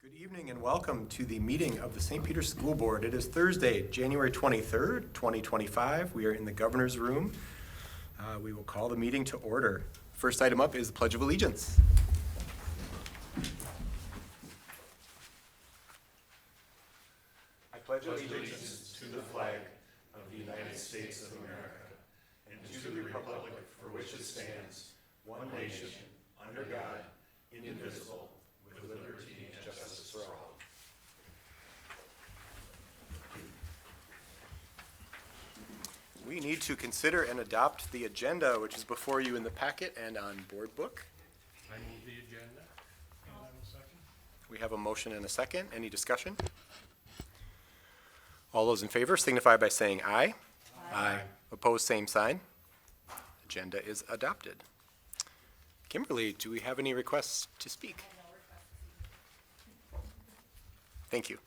Good evening and welcome to the meeting of the St. Peter School Board. It is Thursday, January 23rd, 2025. We are in the Governor's Room. We will call the meeting to order. First item up is the Pledge of Allegiance. I pledge allegiance to the flag of the United States of America and to the republic for which it stands, one nation, under God, indivisible, with liberty and justice for all. We need to consider and adopt the agenda, which is before you in the packet and on board book. I move the agenda. I'll have a second. We have a motion and a second. Any discussion? All those in favor signify by saying aye. Aye. Opposed, same sign. Agenda is adopted. Kimberly, do we have any requests to speak? Thank you.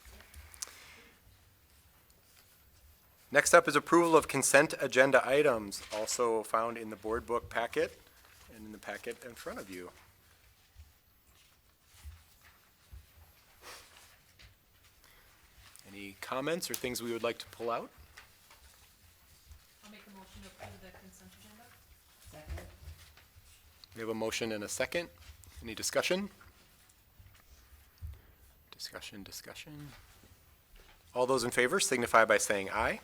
Next up is approval of consent agenda items, also found in the board book packet and in the packet in front of you. Any comments or things we would like to pull out? I'll make a motion to approve the consent agenda. Second. We have a motion and a second. Any discussion? Discussion. All those in favor signify by saying aye.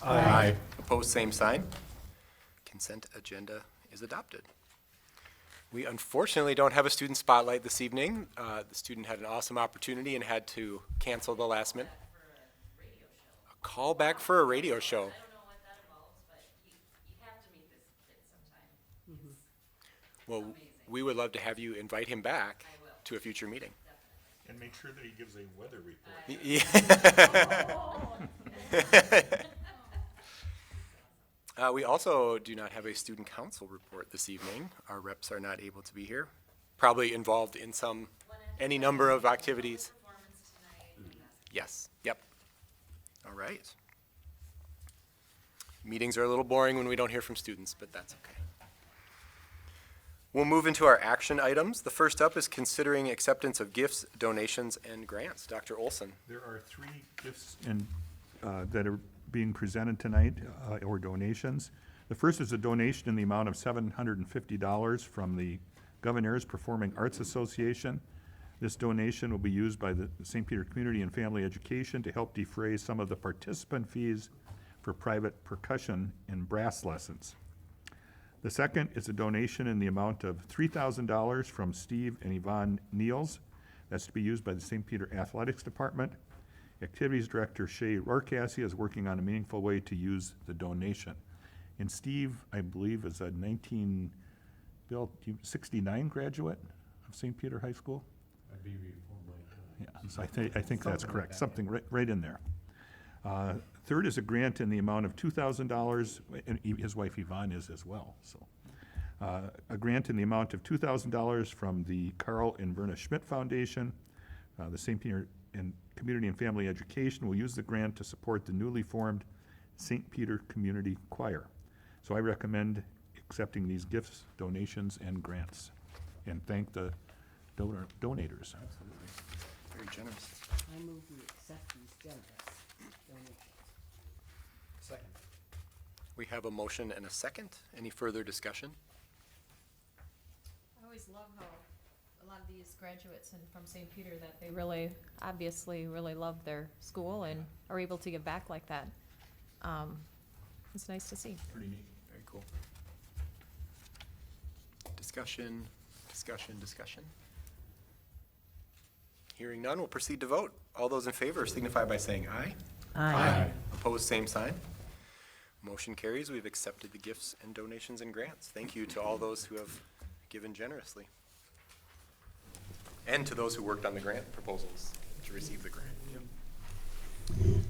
Aye. Opposed, same sign. Consent agenda is adopted. We unfortunately don't have a student spotlight this evening. The student had an awesome opportunity and had to cancel the last minute. A call back for a radio show. I don't know what that involves, but you have to meet this kid sometime. Well, amazing. we would love to have you invite him back I will. to a future meeting. And make sure that he gives a weather report. We also do not have a student council report this evening. Our reps are not able to be here. Probably involved in any number of activities. Performance tonight. Yes, yep. All right. Meetings are a little boring when we don't hear from students, but that's okay. We'll move into our action items. The first up is considering acceptance of gifts, donations, and grants. Dr. Olson. There are three gifts that are being presented tonight, or donations. The first is a donation in the amount of $750 from the Governor's Performing Arts Association. This donation will be used by the St. Peter Community and Family Education to help defray some of the participant fees for private percussion and brass lessons. The second is a donation in the amount of $3,000 from Steve and Yvonne Niels. That's to be used by the St. Peter Athletics Department. Activities Director Shay Rorcassie is working on a meaningful way to use the donation. And Steve, I believe, is a 1969 graduate of St. Peter High School. I'd be before my time. Yeah, so I think that's correct, that, something right in there. Third is a grant in the amount of $2,000, and his wife Yvonne is as well, so. A grant in the amount of $2,000 from the Carl and Verna Schmidt Foundation. The St. Peter and Community and Family Education will use the grant to support the newly formed St. Peter Community Choir. So I recommend accepting these gifts, donations, and grants, and thank the donators. Absolutely. Very generous. I move we accept these generous donations. Second. We have a motion and a second. Any further discussion? I always love how a lot of these graduates and from St. Peter that they really, obviously really love their school and are able to give back like that. It's nice to see. Pretty neat. Very cool. Discussion. Hearing none, we'll proceed to vote. All those in favor signify by saying aye. Aye. Opposed, same sign. Motion carries. We've accepted the gifts and donations and grants. Thank you to all those who have given generously. And to those who worked on the grant proposals to receive the grant.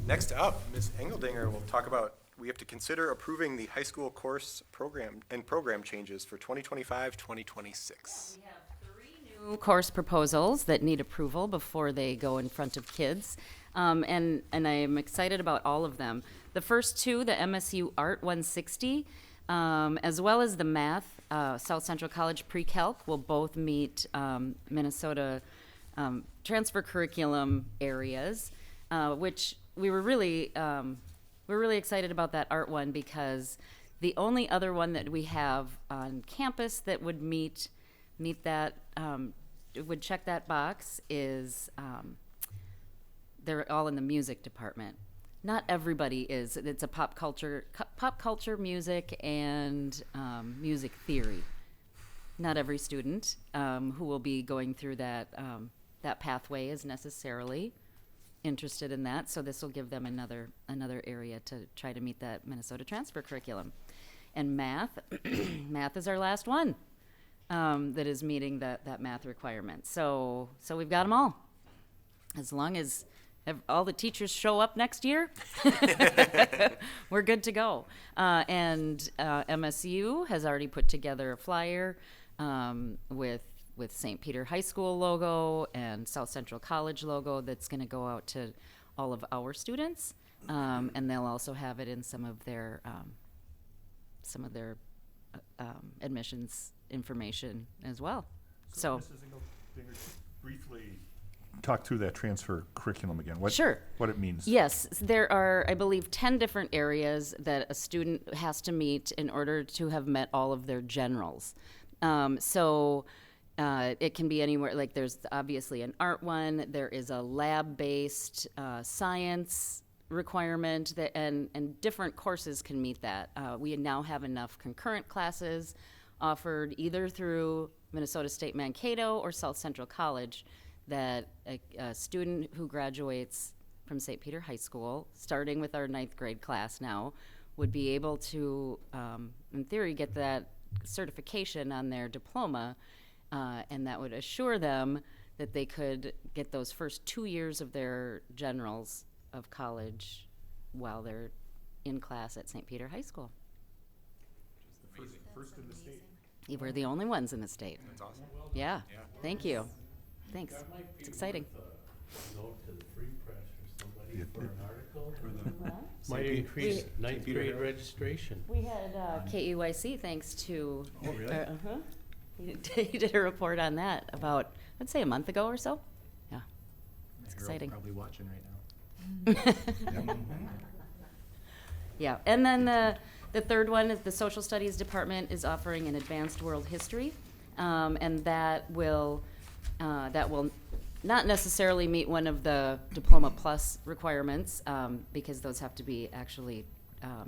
Next up, Ms. Engeldinger will talk about, we have to consider approving the high school course program and program changes for 2025-2026. We have 3 new course proposals that need approval before they go in front of kids. And I'm excited about all of them. The first 2, the MSU Art 160, as well as the math, South Central College Pre-Calc will both meet Minnesota transfer curriculum areas, which we were really excited about that art one because the only other one that we have on campus that would meet that would check that box is they're all in the music department. Not everybody is. It's a pop culture, music, and music theory. Not every student who will be going through that pathway is necessarily interested in that. So this will give them another area to try to meet that Minnesota transfer curriculum. And math, math is our last one that is meeting that math requirement. So we've got them all. As long as all the teachers show up next year, we're good to go. And MSU has already put together a flyer with St. Peter High School logo and South Central College logo that's going to go out to all of our students, and they'll also have it in some of their admissions information as well. So Mrs. Engeldinger, briefly talk through that transfer curriculum again. Sure. What it means. Yes, there are, I believe, 10 different areas that a student has to meet in order to have met all of their generals. It can be anywhere, like there's obviously an art one, there is a lab-based science requirement, that, and different courses can meet that. We now have enough concurrent classes offered either through Minnesota State Mankato or South Central College that a student who graduates from St. Peter High School, starting with our 9th grade class now, would be able to, in theory, get that certification on their diploma, and that would assure them that they could get those first 2 years of their generals of college while they're in class at St. Peter High School. First in the state. We're the only ones in the state. That's awesome. Yeah, thank you. Thanks. It's exciting. Note to the Free Press or somebody Yeah, for an article. St. Might Pete- increase St. ninth Peter grade Hill. registration. We had KUIC, thanks to. Oh, really? He did a report on that about, I'd say, a month ago or so. Yeah, it's You're exciting. Probably watching right now. Yeah, and then the third one is the Social Studies Department is offering an advanced world history, and that will not necessarily meet one of the Diploma Plus requirements, because those have to be actually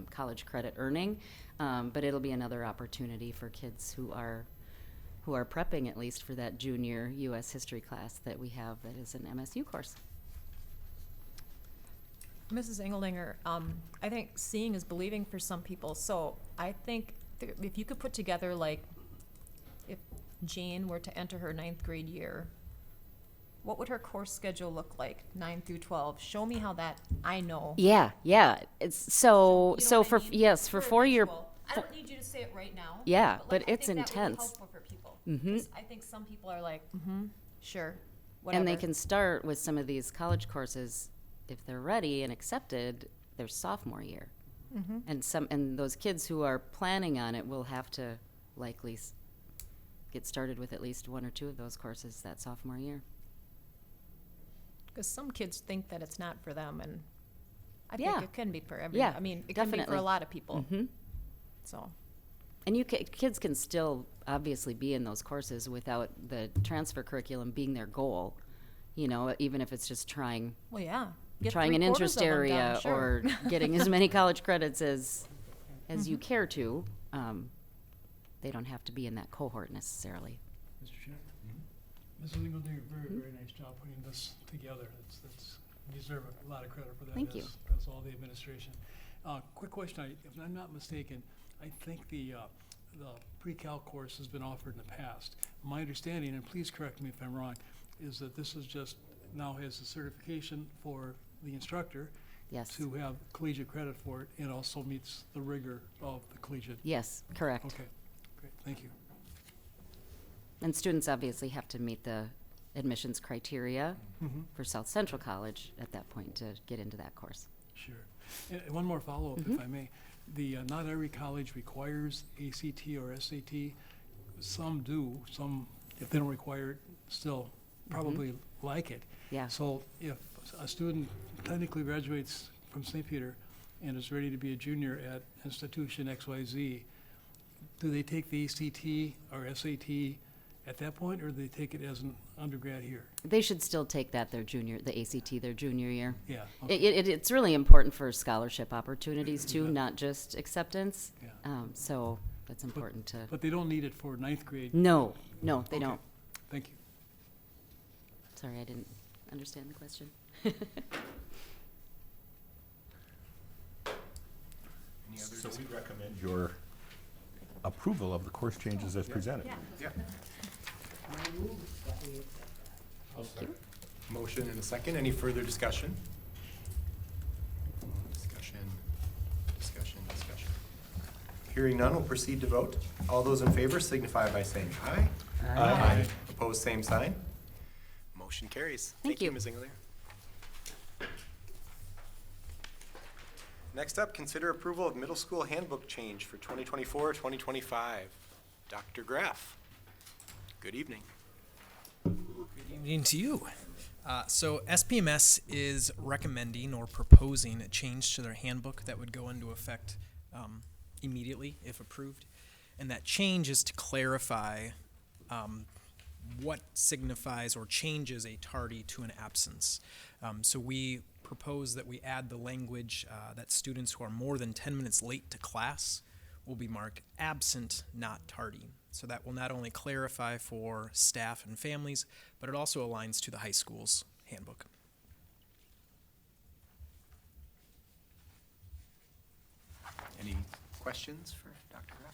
college credit earning, but it'll be another opportunity for kids who are prepping at least for that junior U.S. history class that we have that is an MSU course. Mrs. Engeldinger, I think seeing is believing for some people. So I think if you could put together, like, if Jean were to enter her 9th grade year, what would her course schedule look like, 9 through 12? Show me how that, I know. Yeah. It's so You know what I for mean? yes for 4-year. visual. I don't need you to say it right now. Yeah, like, but I it's think that would be intense. helpful for people. Mhm. 'Cause I think some people are like, sure, whatever. And they can start with some of these college courses if they're ready and accepted their sophomore year. And those kids who are planning on it will have to likely get started with at least 1 or 2 of those courses that sophomore year. Because some kids think that it's not for them, and I Yeah. think it can be for everyone. Yeah, I mean, it can be for definitely. a lot of people. Mhm. So, And kids can still obviously be in those courses without the transfer curriculum being their goal. You know, even if it's just trying well, yeah. Get an 3/4 interest of them area done, sure. or getting as many college credits as you care to. They don't have to be in that cohort necessarily. Mr. Chair. Mrs. Engeldinger, very nice job putting this together. That's, you deserve a lot of credit for that. Thank you. As all the administration. Quick question, if I'm not mistaken, I think the pre-cal course has been offered in the past. My understanding, and please correct me if I'm wrong, is that this is just, now has a certification for the instructor Yes. to have collegiate credit for it, and also meets the rigor of the collegiate. Yes, correct. Okay, great, thank you. And students obviously have to meet the admissions criteria for South Central College at that point to get into that course. Sure. And one more follow-up, if I may. Not every college requires ACT or SAT. Some do. Some, if they don't require it, still probably like it. Yeah. So if a student technically graduates from St. Peter and is ready to be a junior at institution XYZ, do they take the ACT or SAT at that point, or do they take it as an undergrad here? They should still take that the ACT their junior year. Yeah, okay. It's really important for scholarship opportunities too, Yeah. not just acceptance. Yeah. So that's important to. But they don't need it for ninth grade? No, they Okay. don't. Thank you. Sorry, I didn't understand the question. Any other So we recommend your approval of the course changes as presented. Yeah. Motion and a second. Any further discussion? Discussion. Hearing none, we'll proceed to vote. All those in favor signify by saying aye. Aye. Opposed, same sign. Motion carries. Thank you. Ms. Engeldinger. Next up, consider approval of middle school handbook change for 2024-2025. Dr. Graff. Good evening. Good evening to you. So SPMS is recommending or proposing a change to their handbook that would go into effect immediately if approved. And that change is to clarify what signifies or changes a tardy to an absence. So we propose that we add the language that students who are more than 10 minutes late to class will be marked absent, not tardy. So that will not only clarify for staff and families, but it also aligns to the high school's handbook. Any questions for Dr. Graff?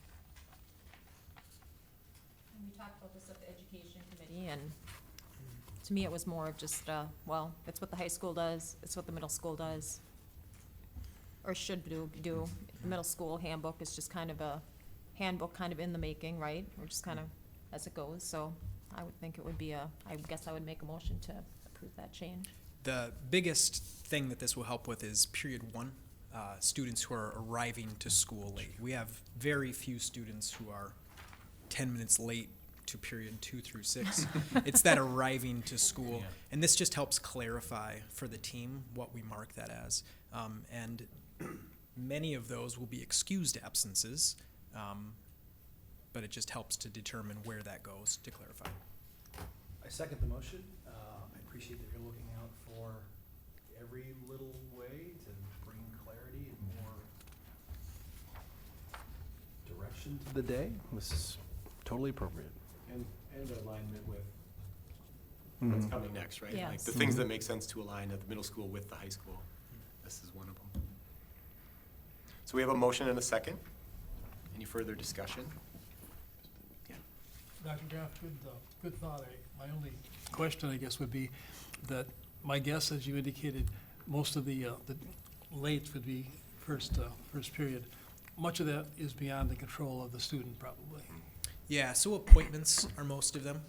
And we talked about this at the education committee, and to me, it was more of just, well, it's what the high school does, it's what the middle school does, or should do. The middle school handbook is just kind of a handbook kind of in the making, right? Or just kind of as it goes, so I would think it would be I guess I would make a motion to approve that change. The biggest thing that this will help with is period one, students who are arriving to school late. We have very few students who are 10 minutes late to period 2 through 6. It's that arriving to school. And this just helps clarify for the team what we mark that as. And many of those will be excused absences, but it just helps to determine where that goes to clarify. I second the motion. I appreciate that you're looking out for every little way to bring clarity and more direction to the day. This is totally appropriate. And alignment with. What's coming next, right? Like Yes. the things that make sense to align at the middle school with the high school. This is one of them. So we have a motion and a second. Any further discussion? Dr. Graff, good thought. My only question, I guess, would be that my guess, as you indicated, most of the lates would be first period. Much of that is beyond the control of the student, probably. Yeah, so appointments are most of them.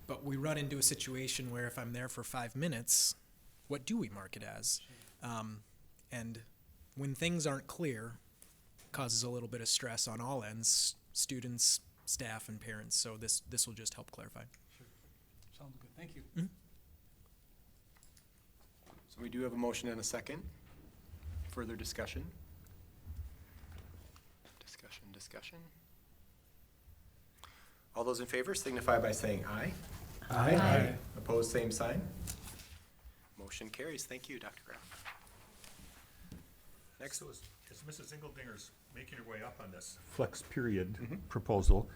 But we run into a situation where if I'm there for 5 minutes, what do we mark it as? And when things aren't clear, it causes a little bit of stress on all ends, students, staff, and parents. So this will just help clarify. Sounds good. Thank you. So we do have a motion and a second. Further discussion? Discussion. All those in favor signify by saying aye. Aye. Opposed, same sign. Motion carries. Thank you, Dr. Graff. Next, So as Mrs. Engeldinger's making her way up on this flex period proposal,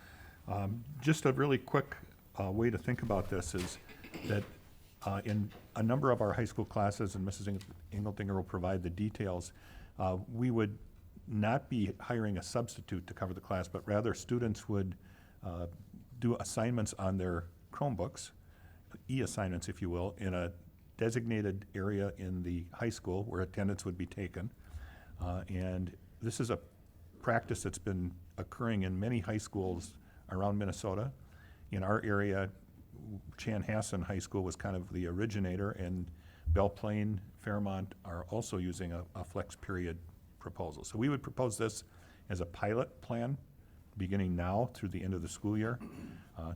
just a really quick way to think about this is that in a number of our high school classes, and Mrs. Engeldinger will provide the details, we would not be hiring a substitute to cover the class, but rather students would do assignments on their Chromebooks, e-assignments, if you will, in a designated area in the high school where attendance would be taken. And this is a practice that's been occurring in many high schools around Minnesota. In our area, Chanhassen High School was kind of the originator, and Belle Plaine, Fairmont are also using a flex period proposal. So we would propose this as a pilot plan, beginning now through the end of the school year,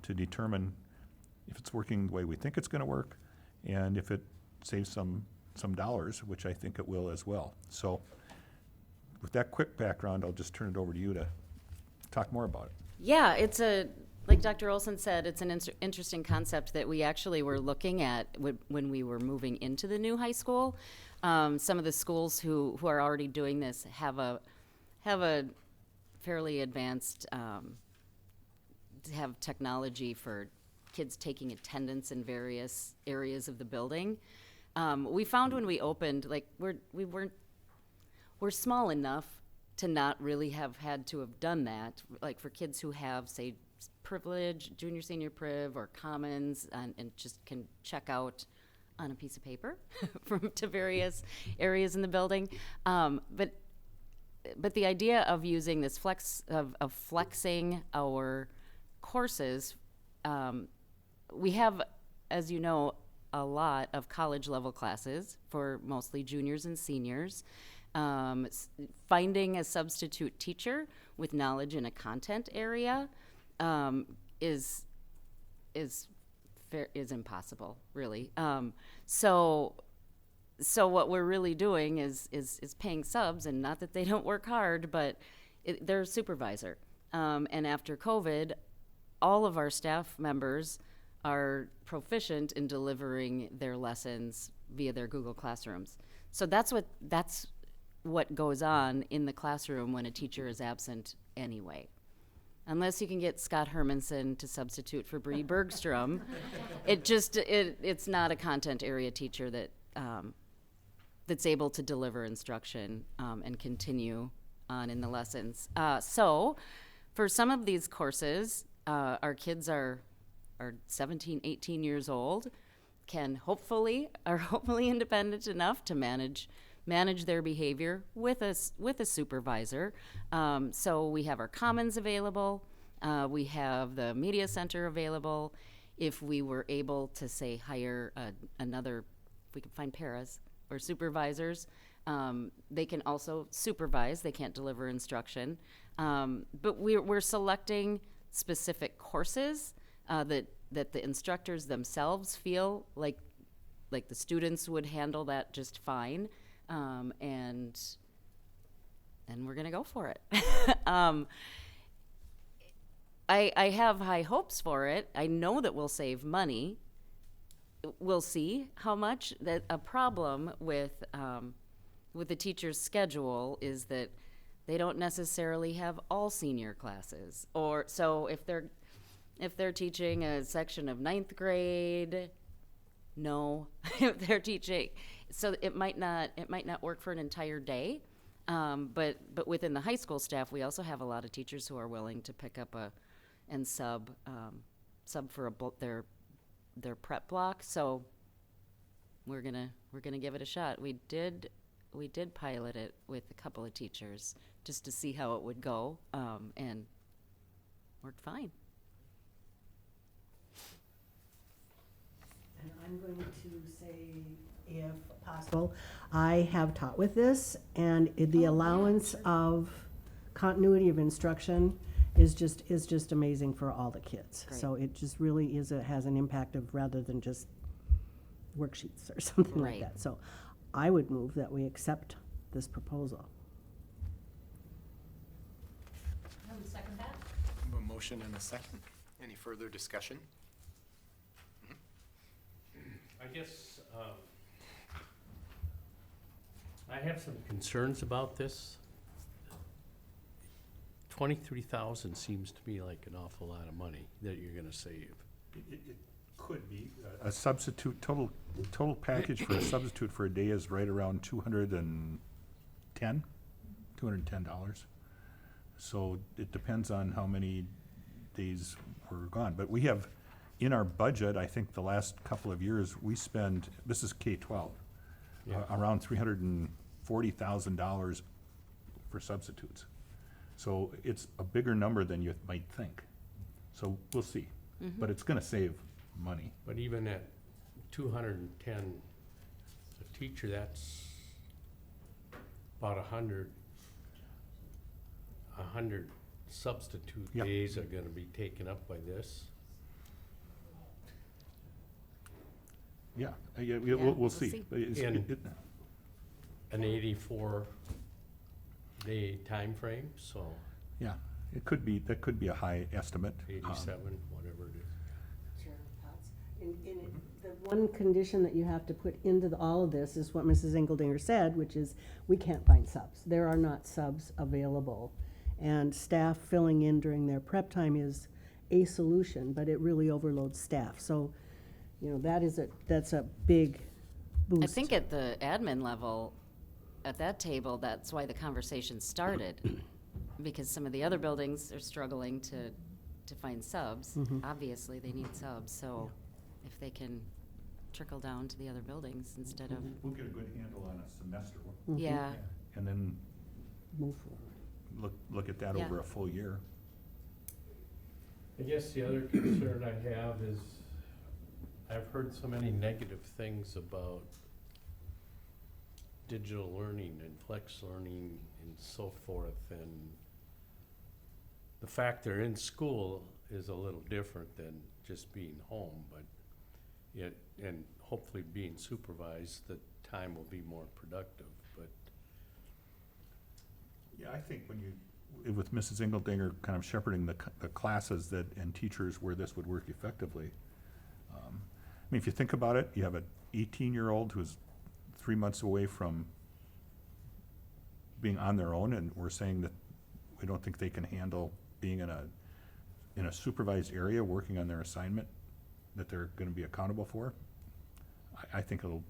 to determine if it's working the way we think it's gonna work, and if it saves some dollars, which I think it will as well. So with that quick background, I'll just turn it over to you to talk more about it. Yeah, like Dr. Olson said, it's an interesting concept that we actually were looking at when we were moving into the new high school. Some of the schools who are already doing this have a fairly advanced, have technology for kids taking attendance in various areas of the building. We found when we opened, like, we're small enough to not really have had to have done that, like for kids who have, say, privilege, junior, senior priv, or commons, and just can check out on a piece of paper to various areas in the building. But the idea of using this of flexing our courses, we have, as you know, a lot of college level classes for mostly juniors and seniors. Finding a substitute teacher with knowledge in a content area is impossible, really. So what we're really doing is paying subs, and not that they don't work hard, but they're a supervisor. And after COVID, all of our staff members are proficient in delivering their lessons via their Google Classrooms. So that's what goes on in the classroom when a teacher is absent anyway. Unless you can get Scott Hermanson to substitute for Bree Bergstrom, it's not a content area teacher that's able to deliver instruction and continue on in the lessons. So for some of these courses, our kids are 17, 18 years old, are hopefully independent enough to manage their behavior with a supervisor. So we have our commons available. We have the media center available. If we were able to, say, hire if we could find paras or supervisors, they can also supervise. They can't deliver instruction. But we're selecting specific courses that the instructors themselves feel like the students would handle that just fine. And we're gonna go for it. I have high hopes for it. I know that we'll save money. We'll see how much. That a problem with the teacher's schedule is that they don't necessarily have all senior classes. Or so if they're teaching a section of 9th grade, no. If they're teaching, so it might not work for an entire day. But within the high school staff, we also have a lot of teachers who are willing to pick up and sub for their prep block. So we're gonna give it a shot. We did pilot it with a couple of teachers just to see how it would go, and worked fine. And I'm going to say, if possible, I have taught with this, and the allowance of continuity of instruction is just amazing for all the kids. Great. So it just really has an impact of, rather than just worksheets or something like Right. that. So I would move that we accept this proposal. I would second that. A motion and a second. Any further discussion? I guess, I have some concerns about this. 23,000 seems to me like an awful lot of money that you're gonna save. It could be. A substitute, total package for a substitute for a day is right around $210. So it depends on how many days we're gone. But we have, in our budget, I think the last couple of years, we spend, this is K-12, Yeah. around $340,000 for substitutes. So it's a bigger number than you might think. So we'll see. But it's gonna save money. But even at 210 a teacher, that's about 100 substitute Yep. days are gonna be taken up by this. Yeah, Yeah, we'll we'll see. see. And- An 84-day time frame, so Yeah, it could be, that could be a high estimate. 87, whatever it is. Chair Potts, the one condition that you have to put into all of this is what Mrs. Engeldinger said, which is we can't find subs. There are not subs available. And staff filling in during their prep time is a solution, but it really overloads staff. So, that's a big boost. I think at the admin level, at that table, that's why the conversation started. Because some of the other buildings are struggling to find subs. Obviously, they need subs, so if they can trickle down to the other buildings instead of, We'll get a good handle on a semester, yeah. and then Move forward. look at that Yeah. over a full year. I guess the other concern I have is, I've heard so many negative things about digital learning and flex learning and so forth, and the fact they're in school is a little different than just being home, but yet, and hopefully being supervised, the time will be more productive, but Yeah, I think when you, with Mrs. Engeldinger kind of shepherding the classes that, and teachers where this would work effectively. I mean, if you think about it, you have an 18-year-old who's 3 months away from being on their own, and we're saying that we don't think they can handle being in a supervised area, working on their assignment that they're gonna be accountable for. I think it'll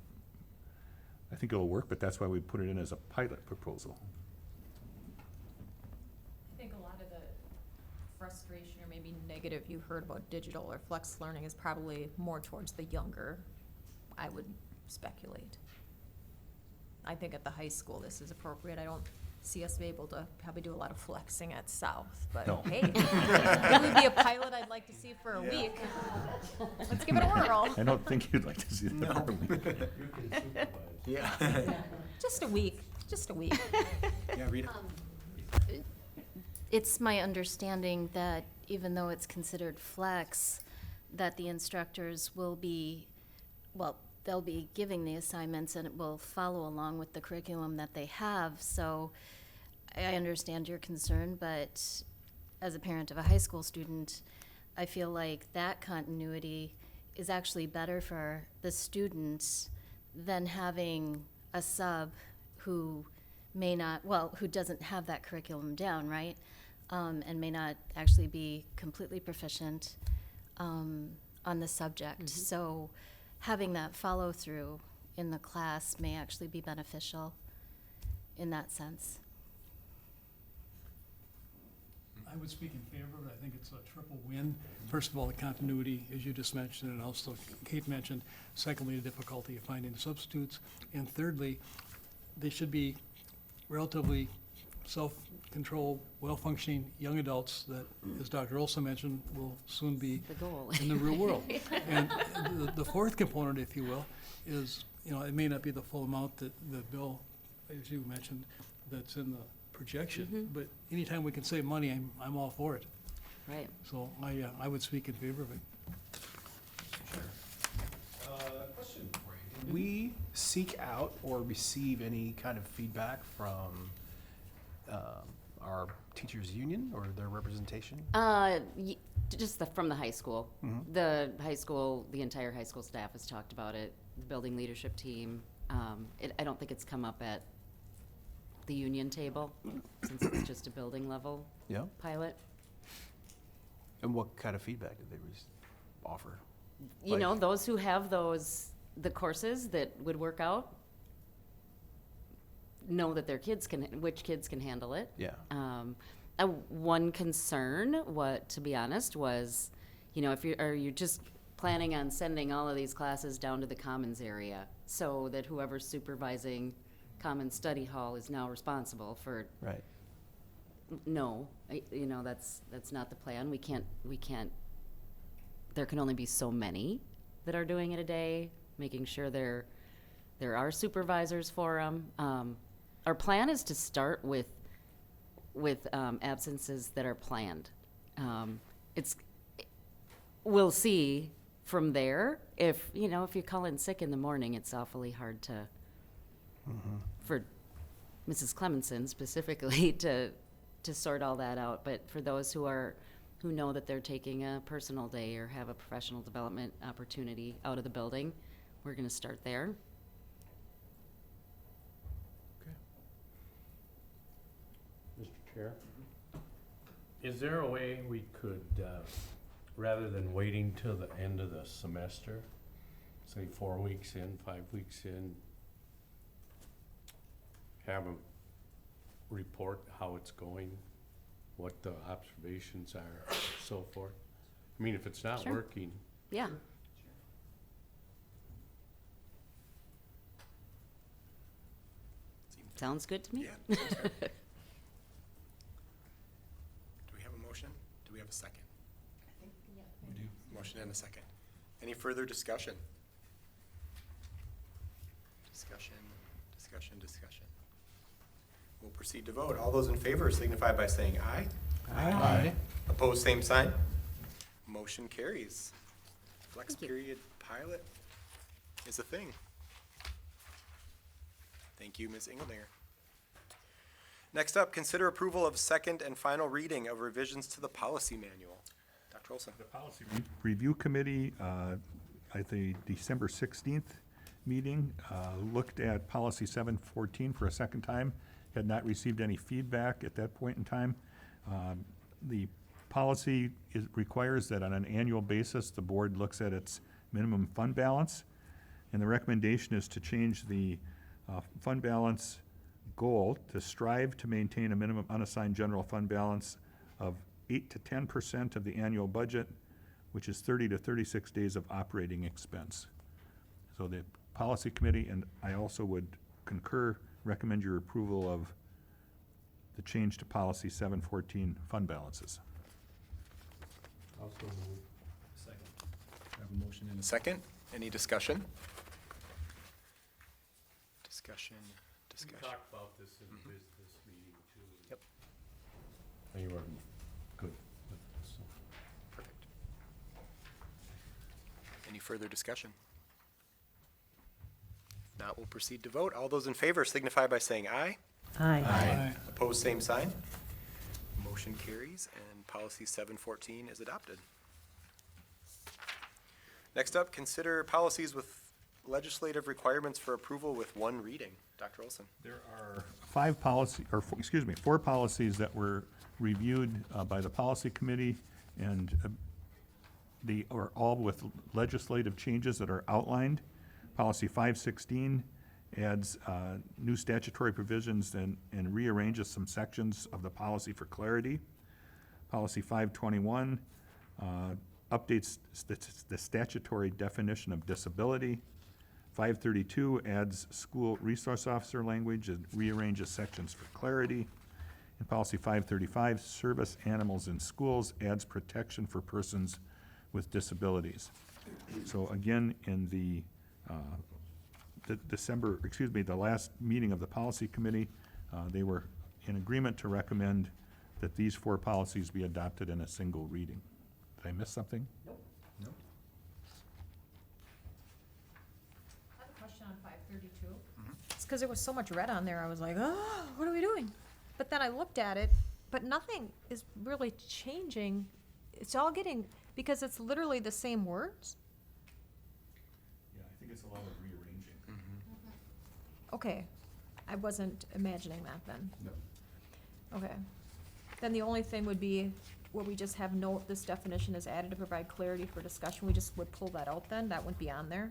work, but that's why we put it in as a pilot proposal. I think a lot of the frustration or maybe negative you heard about digital or flex learning is probably more towards the younger, I would speculate. I think at the high school this is appropriate. I don't see us be able to probably do a lot of flexing at South, but No. hey, it would be a pilot I'd like to see for a week. Let's give it a whirl. I don't think you'd like to see that. No. you can supervise. Yeah. Just a week, just a week. Yeah, Rita? It's my understanding that even though it's considered flex, that the instructors will be, well, they'll be giving the assignments and it will follow along with the curriculum that they have. So I understand your concern, but as a parent of a high school student, I feel like that continuity is actually better for the students than having a sub who may not, well, who doesn't have that curriculum down, right? And may not actually be completely proficient on the subject. So having that follow through in the class may actually be beneficial in that sense. I would speak in favor of it. I think it's a triple win. First of all, the continuity, as you just mentioned, and also Kate mentioned. Secondly, the difficulty of finding substitutes. And thirdly, they should be relatively self-controlled, well-functioning young adults that, as Dr. Olson mentioned, will soon be The goal. in the real world. And the fourth component, if you will, is, it may not be the full amount that the bill, as you mentioned, that's in the projection, but anytime we can save money, I'm all for it. Right. So I would speak in favor of it. Question for you. Did we seek out or receive any kind of feedback from our teachers' union or their representation? Just from the high school. The high school, the entire high school staff has talked about it, the building leadership team. I don't think it's come up at the union table, since it's just a building level Yeah. pilot. And what kind of feedback did they offer? You know, those who have the courses that would work out, know that which kids can handle it. Yeah. One concern, to be honest, was, if you're just planning on sending all of these classes down to the commons area, so that whoever's supervising common study hall is now responsible for. Right. No, that's not the plan. We can't. There can only be so many that are doing it a day. Making sure there are supervisors for them. Our plan is to start with absences that are planned. We'll see from there, if, you know, if you call in sick in the morning, it's awfully hard to, for Mrs. Clemenson specifically, to sort all that out. But for those who know that they're taking a personal day or have a professional development opportunity out of the building, we're gonna start there. Mr. Chair, is there a way we could, rather than waiting till the end of the semester, say 4 weeks in, 5 weeks in, have them report how it's going, what the observations are, so forth? I mean, if it's not Sure. working, Yeah. Sounds good to me. Yeah. sounds fair. Do we have a motion? Do we have a second? We do. Motion and a second. Any further discussion? Discussion. We'll proceed to vote. All those in favor signify by saying aye. Aye. Opposed, same sign. Motion carries. Flex Thank you. period pilot is a thing. Thank you, Ms. Engeldinger. Next up, consider approval of second and final reading of revisions to the policy manual. Dr. Olson. The Policy Review Committee, at the December 16th meeting, looked at Policy 714 for a second time, had not received any feedback at that point in time. The policy requires that on an annual basis, the board looks at its minimum fund balance, and the recommendation is to change the fund balance goal to strive to maintain a minimum unassigned general fund balance of 8 to 10% of the annual budget, which is 30 to 36 days of operating expense. So the policy committee, and I also would concur, recommend your approval of the change to policy 714 fund balances. also move. Second. I have a motion and a Second, any discussion? Discussion. We talked about this in the business meeting too. Yep. And you were good with this, so. Perfect. Any further discussion? If not, we'll proceed to vote. All those in favor signify by saying aye. Aye. Opposed, same sign. Motion carries and policy 714 is adopted. Next up, consider policies with legislative requirements for approval with one reading. Dr. Olson. There are four policies that were reviewed by the policy committee, and they are all with legislative changes that are outlined. Policy 516 adds new statutory provisions and rearranges some sections of the policy for clarity. Policy 521 updates the statutory definition of disability. 532 adds school resource officer language and rearranges sections for clarity. And policy 535, service animals in schools, adds protection for persons with disabilities. So again, in the last meeting of the policy committee, they were in agreement to recommend that these four policies be adopted in a single reading. Did I miss something? I have a question on 532. It's because there was so much red on there, I was like, oh, what are we doing? But then I looked at it, but nothing is really changing. It's all getting, because it's literally the same words? Yeah, I think it's a lot of rearranging. Okay, I wasn't imagining that then. No. Okay. Then the only thing would be where we just have note, this definition is added to provide clarity for discussion, we just would pull that out then, that wouldn't be on there.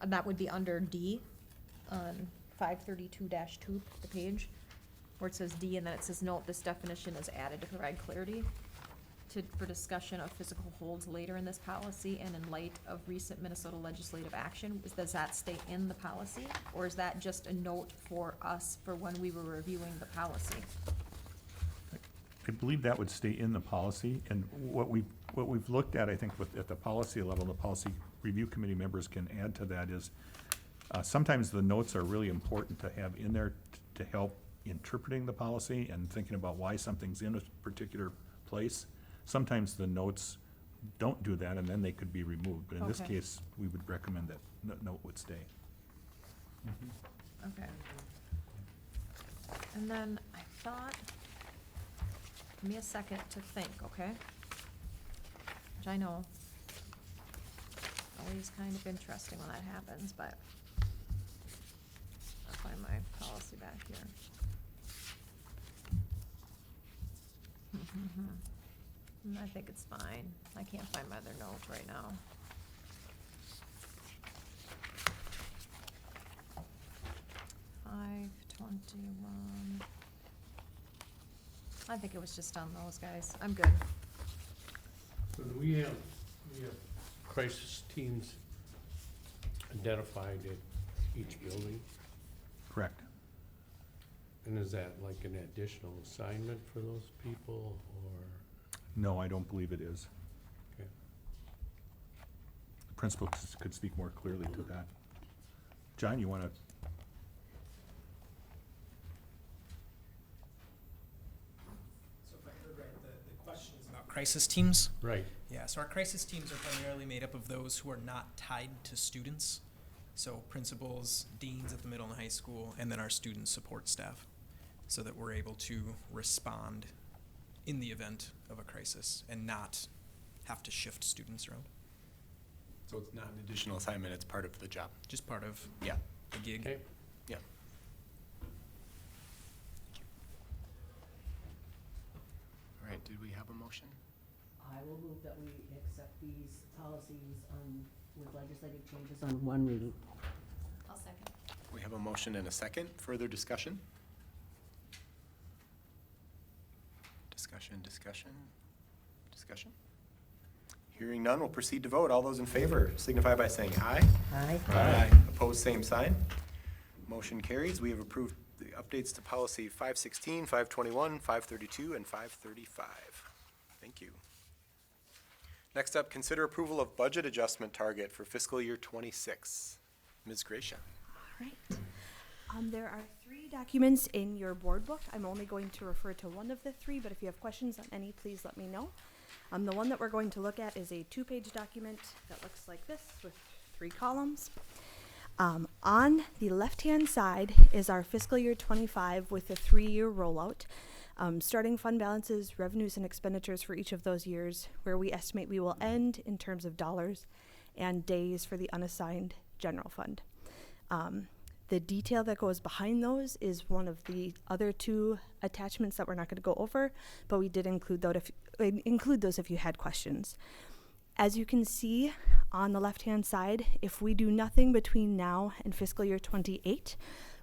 And that would be under D on 532-2, the page, where it says D and then it says note, this definition is added to provide clarity for discussion of physical holds later in this policy and in light of recent Minnesota legislative action. Does that stay in the policy, or is that just a note for us for when we were reviewing the policy? I believe that would stay in the policy, and what we've looked at, I think, at the policy level, the policy review committee members can add to that is, sometimes the notes are really important to have in there to help interpreting the policy and thinking about why something's in a particular place. Sometimes the notes don't do that, and then they could be removed. But in this Okay. case, we would recommend that note would stay. Okay. And then I thought, give me a second to think, okay? Which I know, always kind of interesting when that happens, but I'll find my policy back here. I think it's fine. I can't find my other note right now. $521. I think it was just on those guys. I'm good. So do we have crisis teams identified at each building? Correct. And is that like an additional assignment for those people, or? No, I don't believe it is. Okay. The principal could speak more clearly to that. John, you want to? So if I heard right, the question is about crisis teams? Right. Yeah, so our crisis teams are primarily made up of those who are not tied to students. So principals, deans at the middle and high school, and then our student support staff, so that we're able to respond in the event of a crisis and not have to shift students around. So it's not an additional assignment, it's part of the job. Just part of Yeah, the gig. Okay. yeah. All right, did we have a motion? I will move that we accept these policies with legislative changes on one reading. I'll second. We have a motion and a second. Further discussion? Discussion? Hearing none, we'll proceed to vote. All those in favor signify by saying aye. Aye. Aye. Opposed, same sign. Motion carries. We have approved the updates to policy 516, 521, 532, and 535. Thank you. Next up, consider approval of budget adjustment target for fiscal year '26. Ms. Gracia. All right. There are 3 documents in your board book. I'm only going to refer to one of the 3, but if you have questions on any, please let me know. The one that we're going to look at is a 2-page document that looks like this with 3 columns. On the left-hand side is our fiscal year 25 with a 3-year rollout. Starting fund balances, revenues, and expenditures for each of those years, where we estimate we will end in terms of dollars and days for the unassigned general fund. The detail that goes behind those is one of the other 2 attachments that we're not going to go over, but we did include those if you had questions. As you can see on the left-hand side, if we do nothing between now and fiscal year 28,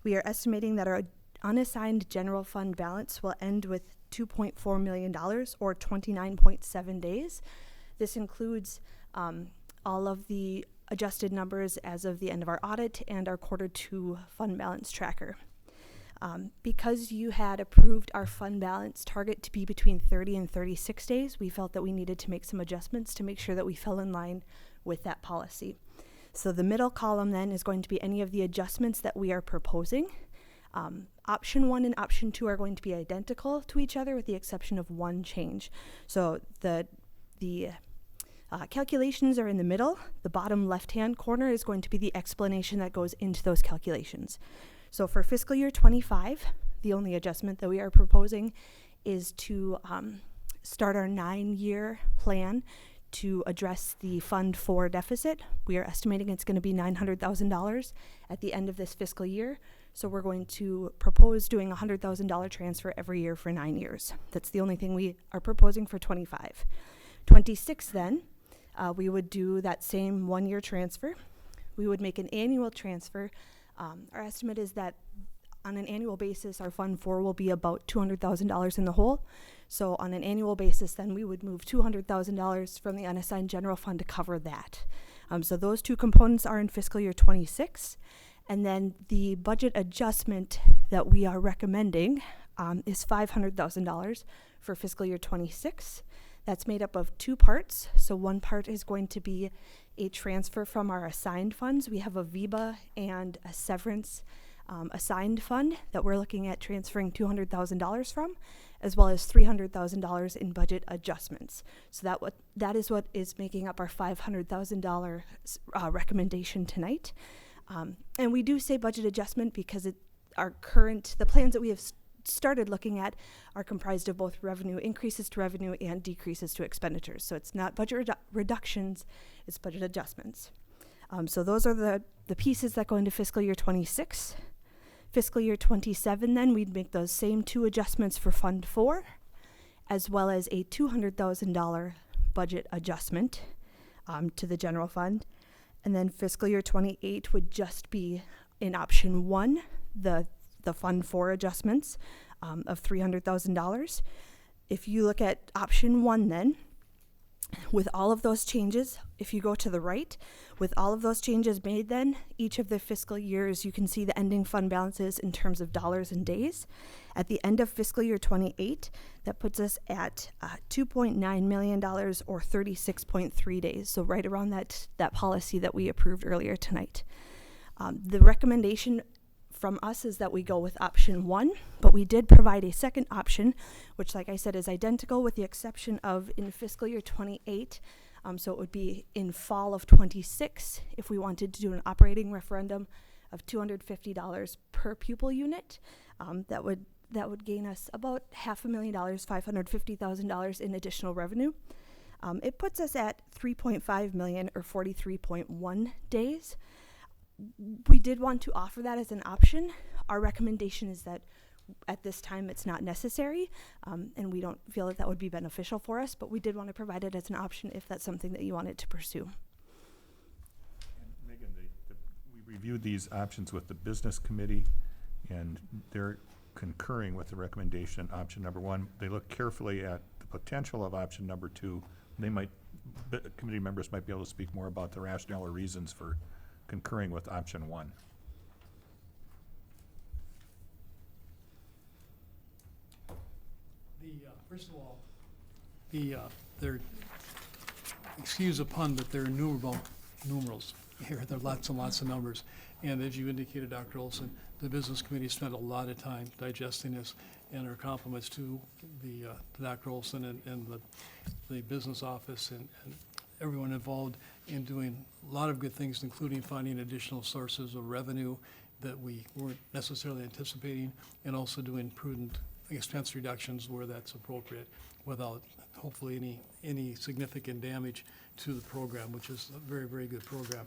we are estimating that our unassigned general fund balance will end with $2.4 million or 29.7 days. This includes all of the adjusted numbers as of the end of our audit and our Q2 fund balance tracker. Because you had approved our fund balance target to be between 30 and 36 days, we felt that we needed to make some adjustments to make sure that we fell in line with that policy. So the middle column then is going to be any of the adjustments that we are proposing. Option 1 and option 2 are going to be identical to each other with the exception of one change. So the calculations are in the middle. The bottom left-hand corner is going to be the explanation that goes into those calculations. So for fiscal year 25, the only adjustment that we are proposing is to start our 9-year plan to address the Fund 4 deficit. We are estimating it's going to be $900,000 at the end of this fiscal year. So we're going to propose doing a $100,000 transfer every year for 9 years. That's the only thing we are proposing for 25. 26 then, we would do that same 1-year transfer. We would make an annual transfer. Our estimate is that on an annual basis, our Fund 4 will be about $200,000 in the hole. So on an annual basis, then we would move $200,000 from the unassigned general fund to cover that. So those 2 components are in fiscal year 26. And then the budget adjustment that we are recommending is $500,000 for fiscal year 26. That's made up of 2 parts. So one part is going to be a transfer from our assigned funds. We have a VEBA and a severance assigned fund that we're looking at transferring $200,000 from, as well as $300,000 in budget adjustments. So that is what is making up our $500,000 recommendation tonight. And we do say budget adjustment because the plans that we have started looking at are comprised of both revenue increases to revenue and decreases to expenditures. So it's not budget reductions, it's budget adjustments. So those are the pieces that go into fiscal year 26. Fiscal year 27, then we'd make those same two adjustments for Fund 4, as well as a $200,000 budget adjustment to the general fund. And then fiscal year 28 would just be in option 1, the Fund 4 adjustments of $300,000. If you look at option 1 then, with all of those changes, if you go to the right, with all of those changes made then, each of the fiscal years, you can see the ending fund balances in terms of dollars and days. At the end of fiscal year 28, that puts us at $2.9 million or 36.3 days. So right around that policy that we approved earlier tonight. The recommendation from us is that we go with option 1, but we did provide a second option, which, like I said, is identical with the exception of in fiscal year 28. So it would be in fall of 26 if we wanted to do an operating referendum of $250 per pupil unit. That would gain us about $500,000, $550,000 in additional revenue. It puts us at $3.5 million or 43.1 days. We did want to offer that as an option. Our recommendation is that at this time it's not necessary, and we don't feel that would be beneficial for us, but we did want to provide it as an option if that's something that you wanted to pursue. And Megan, we reviewed these options with the business committee, and they're concurring with the recommendation on option number 1. They look carefully at the potential of option number 2. Committee members might be able to speak more about the rationale or reasons for concurring with option 1. First of all, they're, excuse the pun, but they're numerals. Here, there are lots and lots of numbers. And as you indicated, Dr. Olson, the business committee spent a lot of time digesting this, and our compliments to the Dr. Olson and the business office and everyone involved in doing a lot of good things, including finding additional sources of revenue that we weren't necessarily anticipating, and also doing prudent expense reductions where that's appropriate without hopefully any significant damage to the program, which is a very, very good program.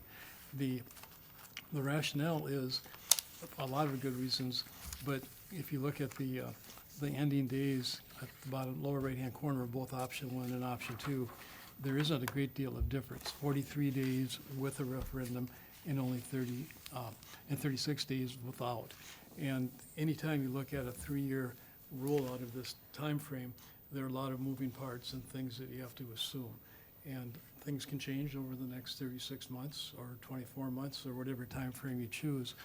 The rationale is a lot of good reasons, but if you look at the ending days at the bottom lower right-hand corner of both option 1 and option 2, there isn't a great deal of difference. 43 days with a referendum and only 36 days without. And anytime you look at a 3-year rollout of this time frame, there are a lot of moving parts and things that you have to assume. And things can change over the next 36 months or 24 months or whatever time frame you choose.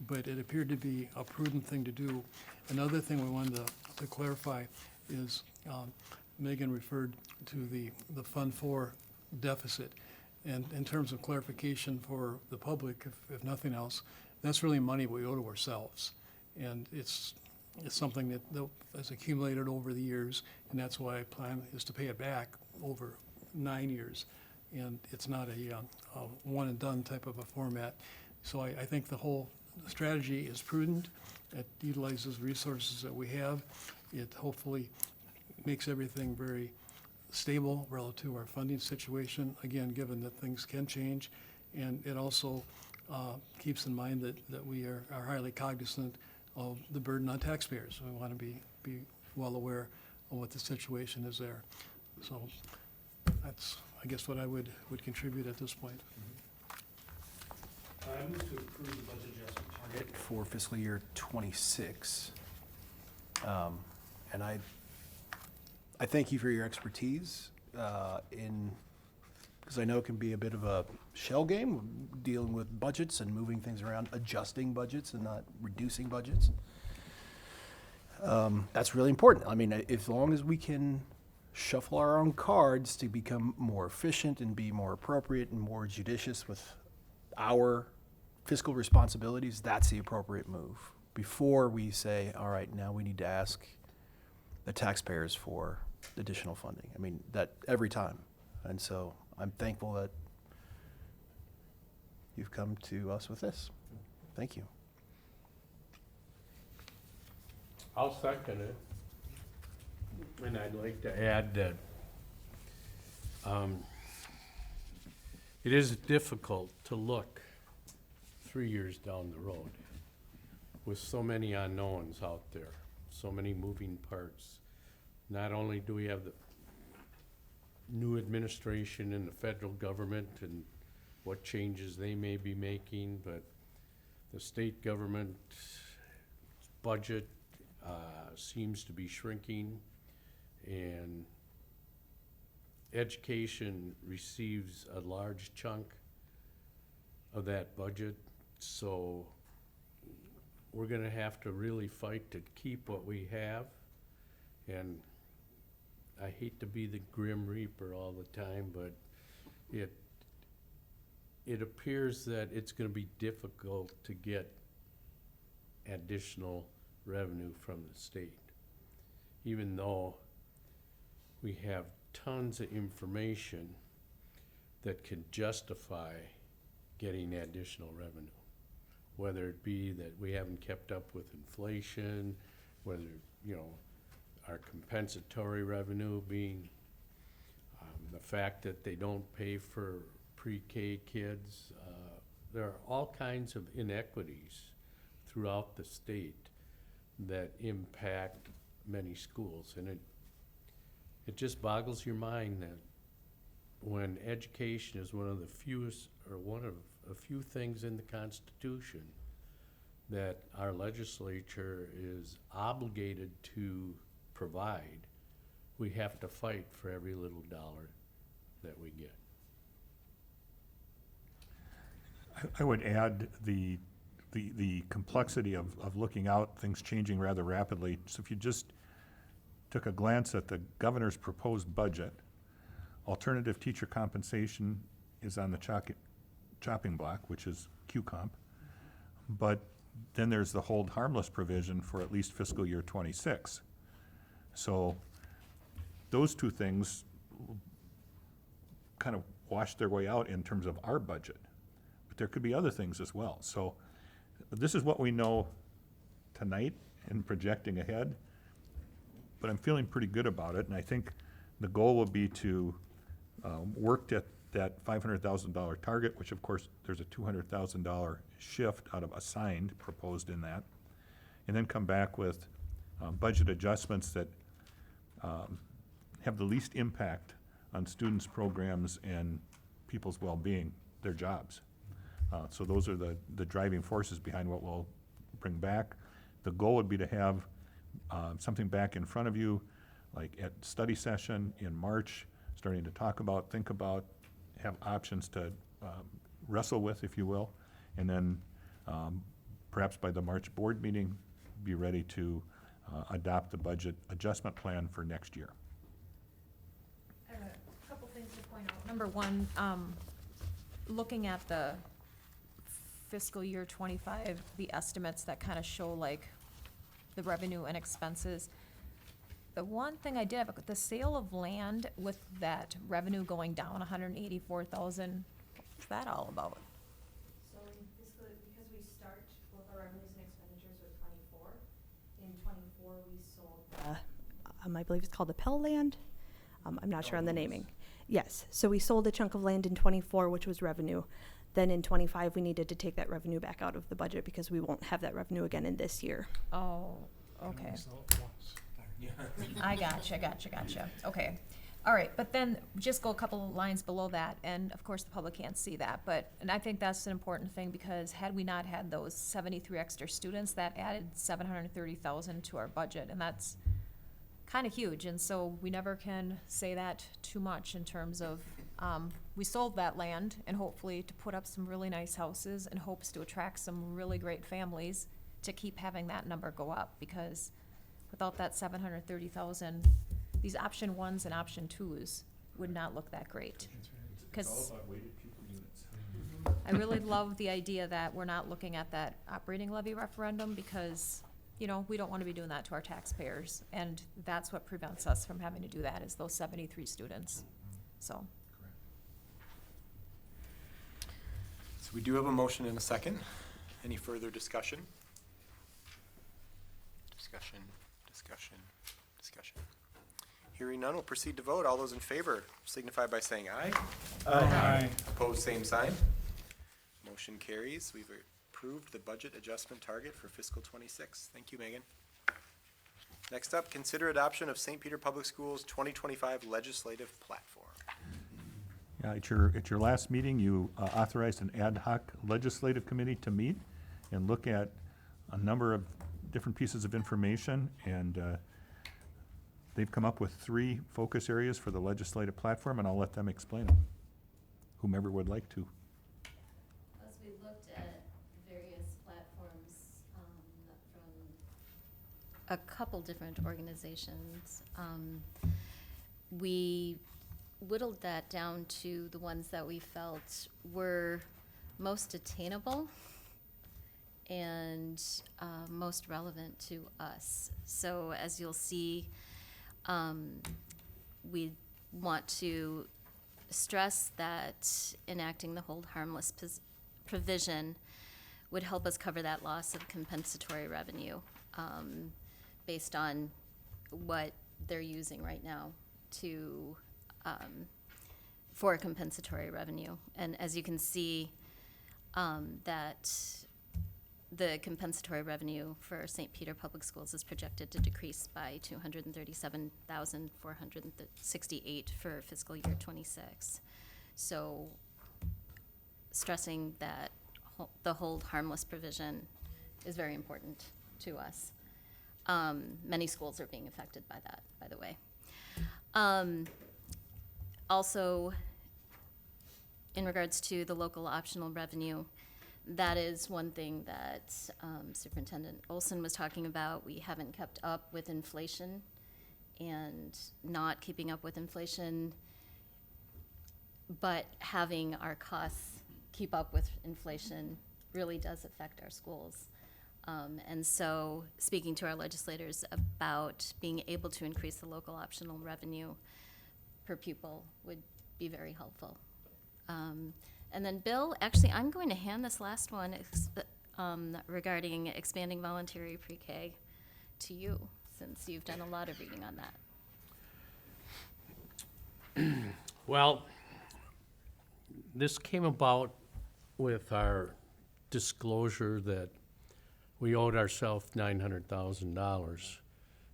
But it appeared to be a prudent thing to do. Another thing we wanted to clarify is Megan referred to the Fund 4 deficit. And in terms of clarification for the public, if nothing else, that's really money we owe to ourselves. And it's something that has accumulated over the years, and that's why I plan is to pay it back over 9 years. And it's not a one and done type of a format. So I think the whole strategy is prudent. It utilizes resources that we have. It hopefully makes everything very stable relative to our funding situation, again, given that things can change. And it also keeps in mind that we are highly cognizant of the burden on taxpayers. We want to be well aware of what the situation is there. So that's, I guess, what I would contribute at this point. I move to approve the budget adjustment target for fiscal year 26. And I thank you for your expertise because I know it can be a bit of a shell game dealing with budgets and moving things around, adjusting budgets and not reducing budgets. That's really important. I mean, as long as we can shuffle our own cards to become more efficient and be more appropriate and more judicious with our fiscal responsibilities, that's the appropriate move. Before we say, all right, now we need to ask the taxpayers for additional funding. I mean, that every time. And so I'm thankful that you've come to us with this. Thank you. I'll second it. And I'd like to add that it is difficult to look 3 years down the road with so many unknowns out there, so many moving parts. Not only do we have the new administration in the federal government and what changes they may be making, but the state government budget seems to be shrinking, and education receives a large chunk of that budget, so we're gonna have to really fight to keep what we have. And I hate to be the grim reaper all the time, but it appears that it's gonna be difficult to get additional revenue from the state, even though we have tons of information that can justify getting additional revenue. Whether it be that we haven't kept up with inflation, whether, you know, our compensatory revenue being the fact that they don't pay for pre-K kids. There are all kinds of inequities throughout the state that impact many schools, and it just boggles your mind that when education is one of the fewest, or one of a few things in the Constitution that our legislature is obligated to provide, we have to fight for every little dollar that we get. I would add the complexity of looking out, things changing rather rapidly. So if you just took a glance at the governor's proposed budget, alternative teacher compensation is on the chopping block, which is Q-comp. But then there's the hold harmless provision for at least fiscal year 26. So those two things kind of wash their way out in terms of our budget. But there could be other things as well. So this is what we know tonight in projecting ahead, but I'm feeling pretty good about it, and I think the goal will be to work at that $500,000 target, which of course there's a $200,000 shift out of assigned proposed in that, and then come back with budget adjustments that have the least impact on students' programs and people's well-being, their jobs. So those are the driving forces behind what we'll bring back. The goal would be to have something back in front of you, like at study session in March, starting to talk about, think about, have options to wrestle with, if you will, and then perhaps by the March board meeting, be ready to adopt the budget adjustment plan for next year. I have a couple things to point out. Number one, looking at the fiscal year 25, the estimates that kind of show like the revenue and expenses. The one thing I did have, the sale of land with that revenue going down 184,000, what's that all about? So in fiscal, because we start both our revenues and expenditures with 24, in 24 we sold, I believe it's called the Pell Land. I'm not sure on the naming. Yes, so we sold a chunk of land in 24, which was revenue. Then in 25, we needed to take that revenue back out of the budget because we won't have that revenue again in this year. Oh, okay. I gotcha. Okay. All right, but then just go a couple of lines below that, and of course the public can't see that, and I think that's an important thing, because had we not had those 73 extra students, that added 730,000 to our budget, and that's kind of huge, and so we never can say that too much in terms of, we sold that land and hopefully to put up some really nice houses in hopes to attract some really great families to keep having that number go up, because without that 730,000, these option ones and option twos would not look that great. Because I really love the idea that we're not looking at that operating levy referendum because, you know, we don't want to be doing that to our taxpayers. And that's what prevents us from having to do that is those 73 students. So, So we do have a motion and a second. Any further discussion? Discussion, discussion, discussion. Hearing none, we'll proceed to vote. All those in favor signify by saying aye. Aye. Opposed, same sign. Motion carries. We've approved the budget adjustment target for fiscal '26. Thank you, Megan. Next up, consider adoption of St. Peter Public Schools 2025 legislative platform. Yeah, at your last meeting, you authorized an ad hoc legislative committee to meet and look at a number of different pieces of information, and they've come up with 3 focus areas for the legislative platform, and I'll let them explain them, whomever would like to. As we looked at various platforms from a couple different organizations, we whittled that down to the ones that we felt were most attainable and most relevant to us. So as you'll see, we want to stress that enacting the hold harmless provision would help us cover that loss of compensatory revenue based on what they're using right now to for compensatory revenue. And as you can see, that the compensatory revenue for St. Peter Public Schools is projected to decrease by $237,468 for fiscal year '26. So stressing that the hold harmless provision is very important to us. Many schools are being affected by that, by the way. Also, in regards to the local optional revenue, that is one thing that Superintendent Olson was talking about. We haven't kept up with inflation, and not keeping up with inflation, but having our costs keep up with inflation really does affect our schools. And so speaking to our legislators about being able to increase the local optional revenue per pupil would be very helpful. And then Bill, actually, I'm going to hand this last one regarding expanding voluntary pre-K to you, since you've done a lot of reading on that. Well, this came about with our disclosure that we owed ourselves $900,000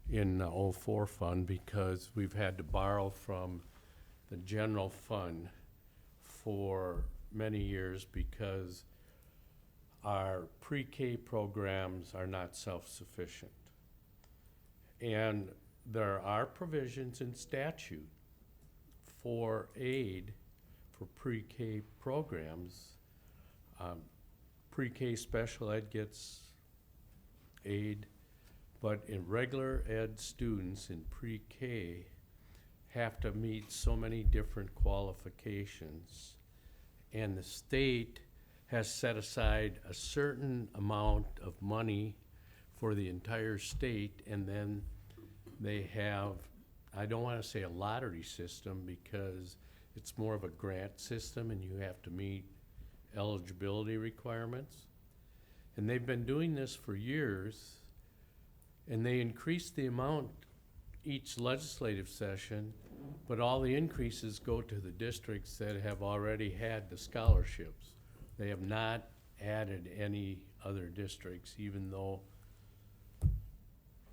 in the '04 fund because we've had to borrow from the general fund for many years because our pre-K programs are not self-sufficient. And there are provisions in statute for aid for pre-K programs. Pre-K special ed gets aid, but in regular ed students in pre-K have to meet so many different qualifications, and the state has set aside a certain amount of money for the entire state, and then they have, I don't want to say a lottery system because it's more of a grant system and you have to meet eligibility requirements. And they've been doing this for years, and they increase the amount each legislative session, but all the increases go to the districts that have already had the scholarships. They have not added any other districts, even though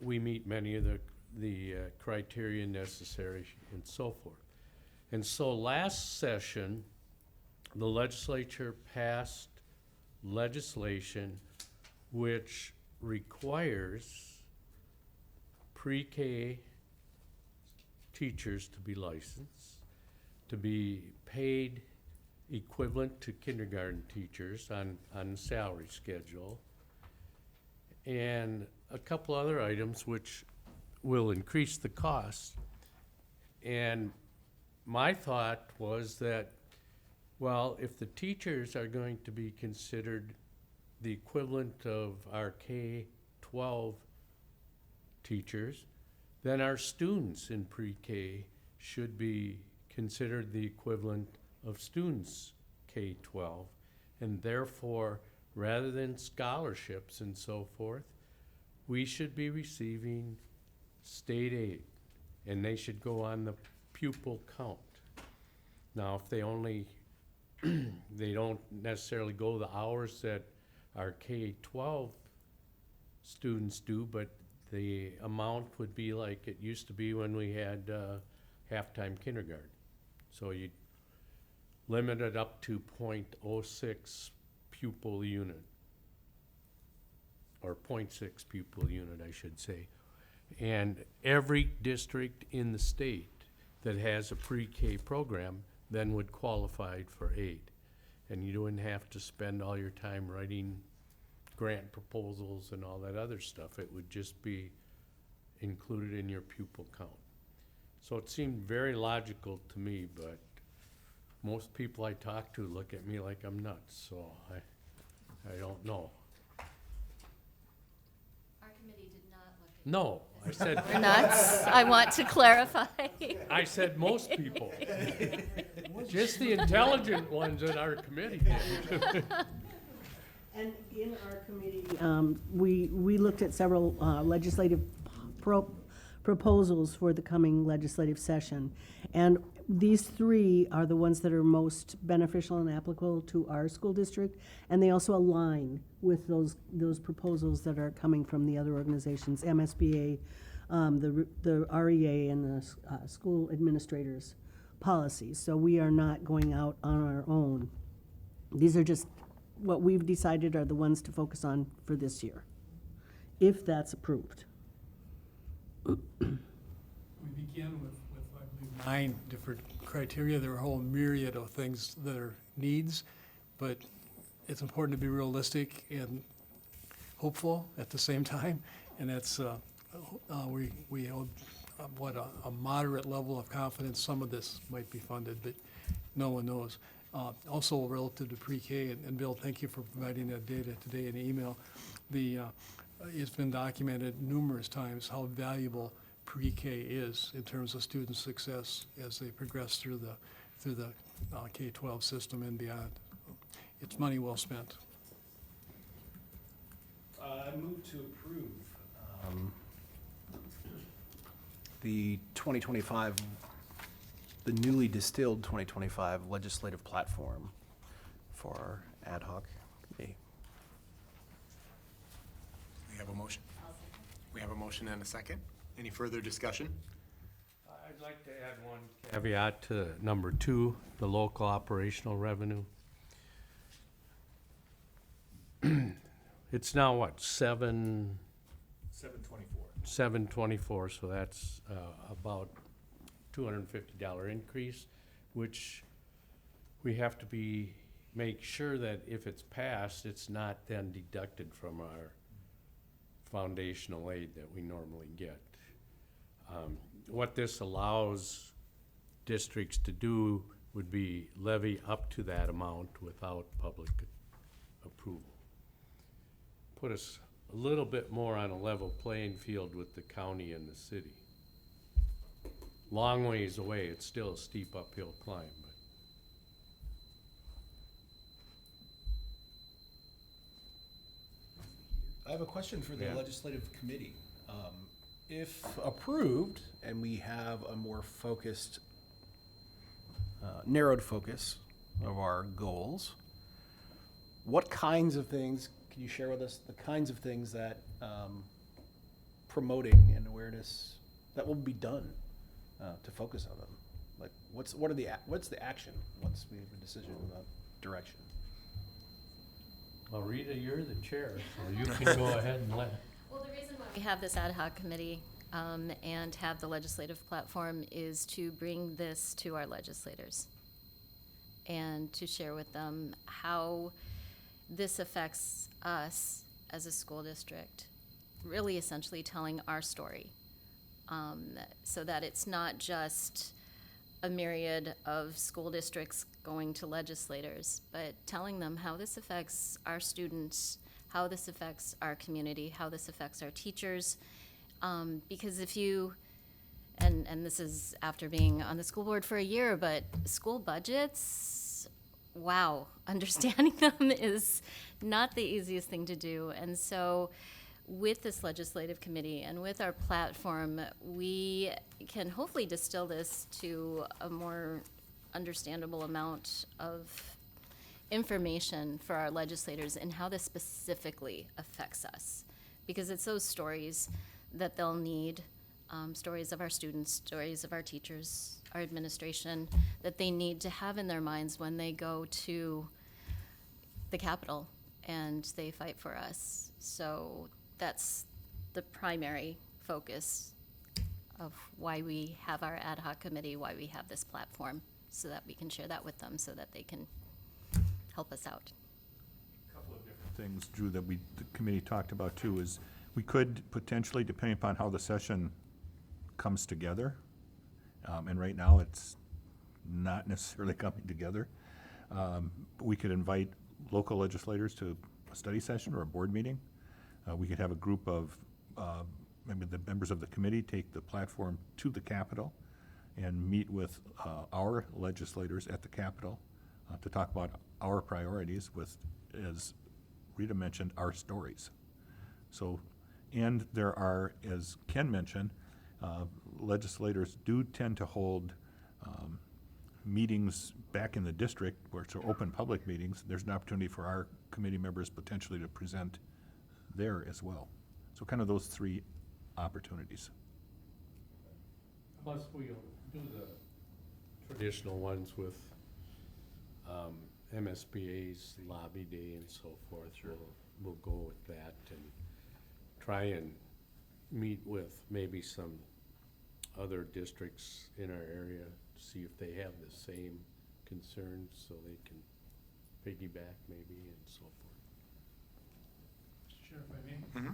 we meet many of the criteria necessary and so forth. And so last session, the legislature passed legislation which requires pre-K teachers to be licensed, to be paid equivalent to kindergarten teachers on salary schedule, and a couple other items which will increase the cost. And my thought was that Well, if the teachers are going to be considered the equivalent of our K-12 teachers, then our students in pre-K should be considered the equivalent of students K-12. And therefore, rather than scholarships and so forth, we should be receiving state aid, and they should go on the pupil count. Now, if they only, they don't necessarily go the hours that our K-12 students do, but the amount would be like it used to be when we had halftime kindergarten. So you limit it up to 0.06 pupil unit, or 0.6 pupil unit, I should say. And every district in the state that has a pre-K program then would qualify for aid. And you wouldn't have to spend all your time writing grant proposals and all that other stuff. It would just be included in your pupil count. So it seemed very logical to me, but most people I talk to look at me like I'm nuts, so I don't know. Our committee did not look at. No, I said, We're nuts. I want to clarify. I said most people. Just the intelligent ones in our committee did. And in our committee, we looked at several legislative proposals for the coming legislative session. And these three are the ones that are most beneficial and applicable to our school district. And they also align with those proposals that are coming from the other organizations, MSBA, the REA, and the school administrators' policies. So we are not going out on our own. These are just what we've decided are the ones to focus on for this year, if that's approved. We began with, I believe, 9 different criteria. There are a whole myriad of things that are needs, but it's important to be realistic and hopeful at the same time. And that's, we hold, a moderate level of confidence some of this might be funded, but no one knows. Also relative to pre-K, and Bill, thank you for providing that data today in email. It's been documented numerous times how valuable pre-K is in terms of student success as they progress through the K-12 system and beyond. It's money well spent. I move to approve the 2025, the newly distilled 2025 legislative platform for our ad hoc committee. We have a motion. We have a motion and a second. Any further discussion? I'd like to add one caveat to number 2, the local operational revenue. It's now what, 724, so that's about $250 increase, which we have to make sure that if it's passed, it's not then deducted from our foundational aid that we normally get. What this allows districts to do would be levy up to that amount without public approval. Put us a little bit more on a level playing field with the county and the city. Long ways away, it's still a steep uphill climb, I have a question for the Yeah. legislative committee. If approved, and we have a more focused, narrowed focus of our goals, what kinds of things, can you share with us the kinds of things that promoting and awareness that will be done to focus on them? Like, what's the action once we have a decision about direction? Well, Rita, you're the chair, so you can go ahead and Well, the reason why we have this ad hoc committee and have the legislative platform is to bring this to our legislators and to share with them how this affects us as a school district, really essentially telling our story, so that it's not just a myriad of school districts going to legislators, but telling them how this affects our students, how this affects our community, how this affects our teachers. Because if you, and this is after being on the school board for a year, but school budgets, wow, understanding them is not the easiest thing to do. And so with this legislative committee and with our platform, we can hopefully distill this to a more understandable amount of information for our legislators and how this specifically affects us. Because it's those stories that they'll need, stories of our students, stories of our teachers, our administration, that they need to have in their minds when they go to the Capitol and they fight for us. So that's the primary focus of why we have our ad hoc committee, why we have this platform, so that we can share that with them, so that they can help us out. A couple of different things, Drew, that the committee talked about too, is we could potentially, depending upon how the session comes together, and right now it's not necessarily coming together, we could invite local legislators to a study session or a board meeting. We could have a group of, maybe the members of the committee take the platform to the Capitol and meet with our legislators at the Capitol to talk about our priorities with, as Rita mentioned, our stories. So, and there are, as Ken mentioned, legislators do tend to hold meetings back in the district where it's open public meetings. There's an opportunity for our committee members potentially to present there as well. So kind of those three opportunities. Plus, we'll do the traditional ones with MSBA's lobby day and so forth. We'll go with that and try and meet with maybe some other districts in our area, see if they have the same concerns, so they can piggyback maybe and so forth. Mr. Chair, if I may?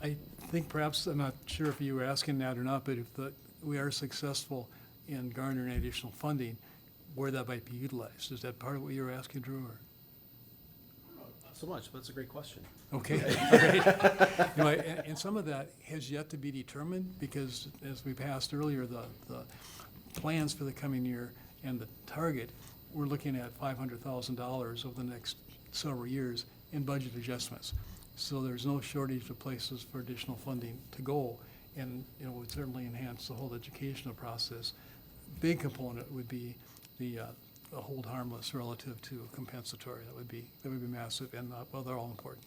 I think perhaps, I'm not sure if you were asking that or not, but if we are successful in garnering additional funding, where that might be utilized. Is that part of what you were asking, Drew, or? Not so much, but it's a great question. Okay, all right. You know, and some of that has yet to be determined, because as we passed earlier, the plans for the coming year and the target, we're looking at $500,000 over the next several years in budget adjustments. So there's no shortage of places for additional funding to go, and it would certainly enhance the whole educational process. Big component would be the hold harmless relative to compensatory. That would be massive, and well, they're all important.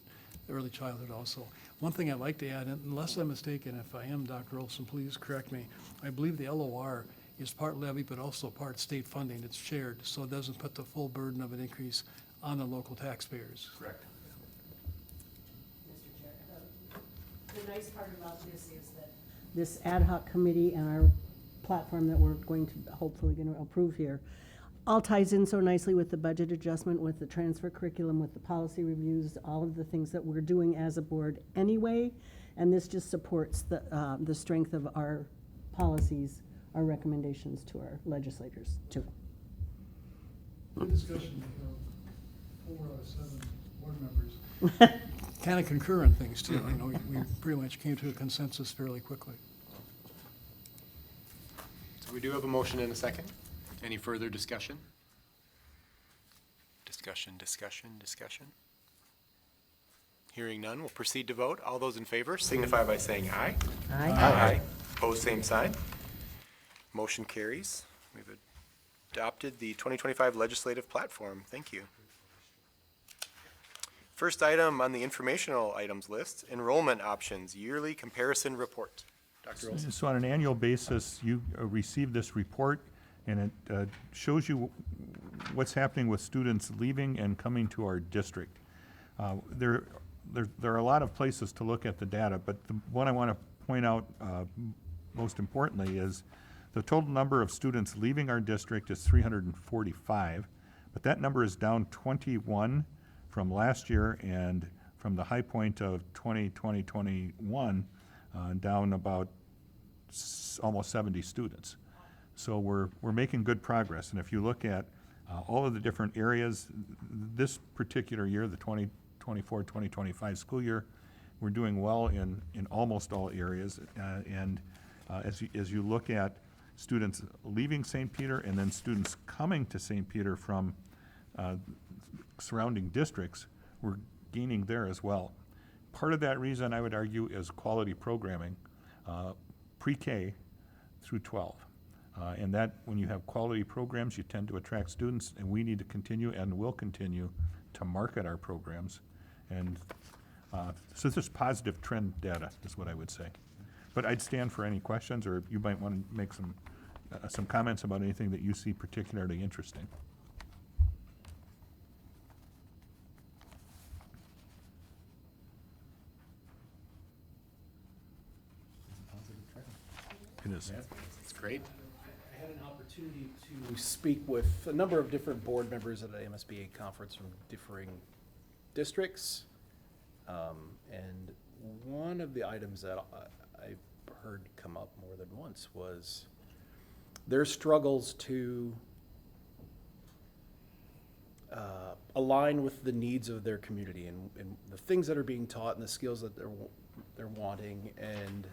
Early childhood also. One thing I'd like to add, unless I'm mistaken, if I am, Dr. Olson, please correct me. I believe the LOR is part levy, but also part state funding. It's shared, so it doesn't put the full burden of an increase on the local taxpayers. Correct. Mr. Chair, the nice part about this is that this ad hoc committee and our platform that we're hopefully going to approve here all ties in so nicely with the budget adjustment, with the transfer curriculum, with the policy reviews, all of the things that we're doing as a board anyway. And this just supports the strength of our policies, our recommendations to our legislators too. Good discussion. 4 out of 7 board members kind of concur on things too. You know, we pretty much came to a consensus fairly quickly. So we do have a motion and a second. Any further discussion? Discussion. Hearing none, we'll proceed to vote. All those in favor signify by saying aye. Aye. Opposed, same sign. Motion carries. We've adopted the 2025 legislative platform. Thank you. First item on the informational items list, enrollment options, yearly comparison report. Dr. Olson. So on an annual basis, you receive this report, and it shows you what's happening with students leaving and coming to our district. There are a lot of places to look at the data, but the one I want to point out most importantly is the total number of students leaving our district is 345, but that number is down 21 from last year, and from the high point of 2020-21, down about almost 70 students. So we're making good progress. And if you look at all of the different areas, this particular year, the 2024-2025 school year, we're doing well in almost all areas. As you look at students leaving St. Peter and then students coming to St. Peter from surrounding districts, we're gaining there as well. Part of that reason, I would argue, is quality programming, pre-K through 12. And that, when you have quality programs, you tend to attract students, and we need to continue and will continue to market our programs. And so this is positive trend data, is what I would say. But I'd stand for any questions, or you might want to make some comments about anything that you see particularly interesting. It is. It's great. I had an opportunity to speak with a number of different board members at an MSBA conference from differing districts. And one of the items that I heard come up more than once was their struggles to align with the needs of their community and the things that are being taught and the skills that they're wanting. And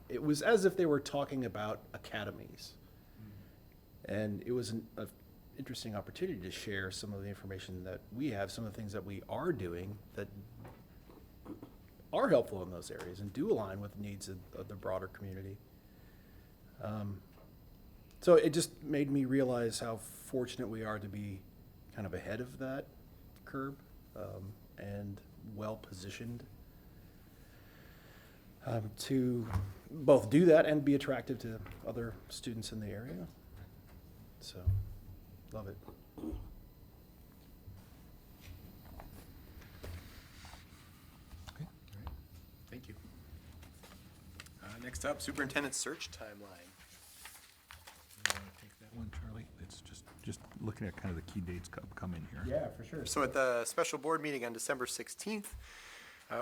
it was as if they were talking about academies. And it was an interesting opportunity to share some of the information that we have, some of the things that we are doing that are helpful in those areas and do align with the needs of the broader community. So it just made me realize how fortunate we are to be kind of ahead of that curve and well-positioned to both do that and be attractive to other students in the area. So, love it. Okay. All right. Thank you. Next up, superintendent search timeline. You wanna take that one, Charlie? It's just looking at kind of the key dates upcoming here. Yeah, for sure. So at the special board meeting on December 16th,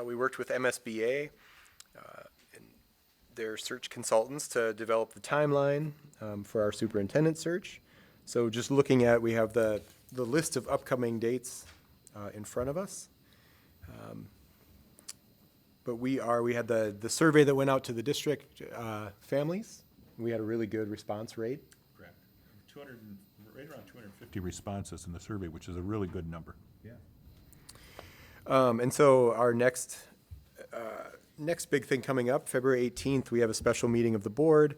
we worked with MSBA and their search consultants to develop the timeline for our superintendent search. So just looking at, we have the list of upcoming dates in front of us. But we had the survey that went out to the district families. We had a really good response rate. Correct. Right around 250 responses in the survey, which is a really good number. Yeah. And so our next big thing coming up, February 18th, we have a special meeting of the board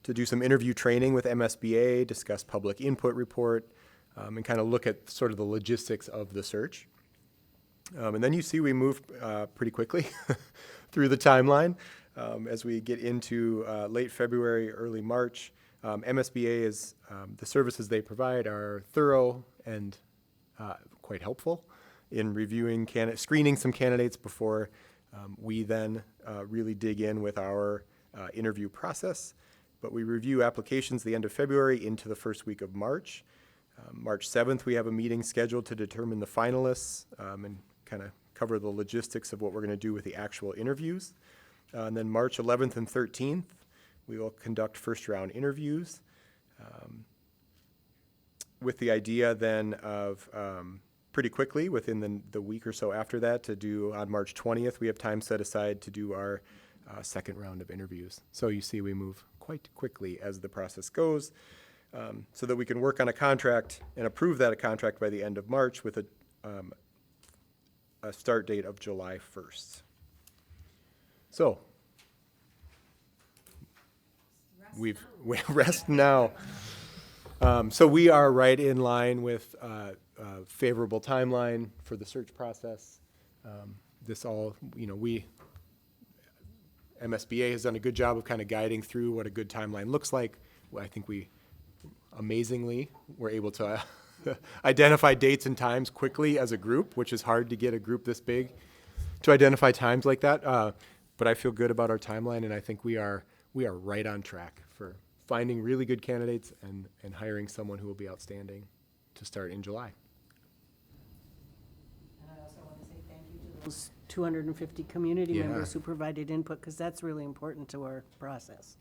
to do some interview training with MSBA, discuss public input report, and kind of look at sort of the logistics of the search. And then you see we move pretty quickly through the timeline as we get into late February, early March. MSBA is, the services they provide are thorough and quite helpful in reviewing screening some candidates before we then really dig in with our interview process. But we review applications the end of February into the first week of March. March 7th, we have a meeting scheduled to determine the finalists and kind of cover the logistics of what we're going to do with the actual interviews. And then March 11th and 13th, we will conduct first round interviews with the idea then of pretty quickly, within the week or so after that, to do on March 20th, we have time set aside to do our second round of interviews. So you see we move quite quickly as the process goes so that we can work on a contract and approve that contract by the end of March with a start date of July 1st. So we rest now. So we are right in line with a favorable timeline for the search process. This all, MSBA has done a good job of kind of guiding through what a good timeline looks like. I think we amazingly were able to identify dates and times quickly as a group, which is hard to get a group this big to identify times like that. But I feel good about our timeline, and I think we are right on track for finding really good candidates and hiring someone who will be outstanding to start in July. And I also want to say thank you to those 250 community Yeah. members who provided input, because that's really important to our process.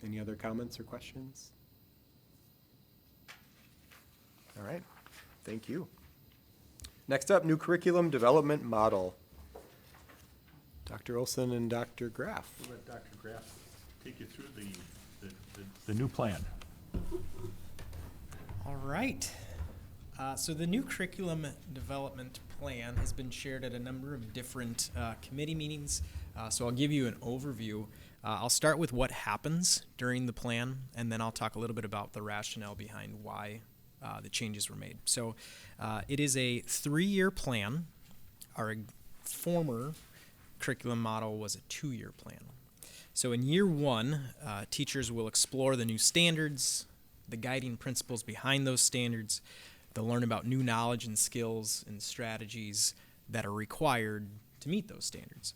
Any other comments or questions? All right, thank you. Next up, new curriculum development model. Dr. Olson and Dr. Graff. We'll let Dr. Graff take you through the new plan. All right. So the new curriculum development plan has been shared at a number of different committee meetings. So I'll give you an overview. I'll start with what happens during the plan, and then I'll talk a little bit about the rationale behind why the changes were made. So it is a 3-year plan. Our former curriculum model was a 2-year plan. So in year 1, teachers will explore the new standards, the guiding principles behind those standards. They'll learn about new knowledge and skills and strategies that are required to meet those standards.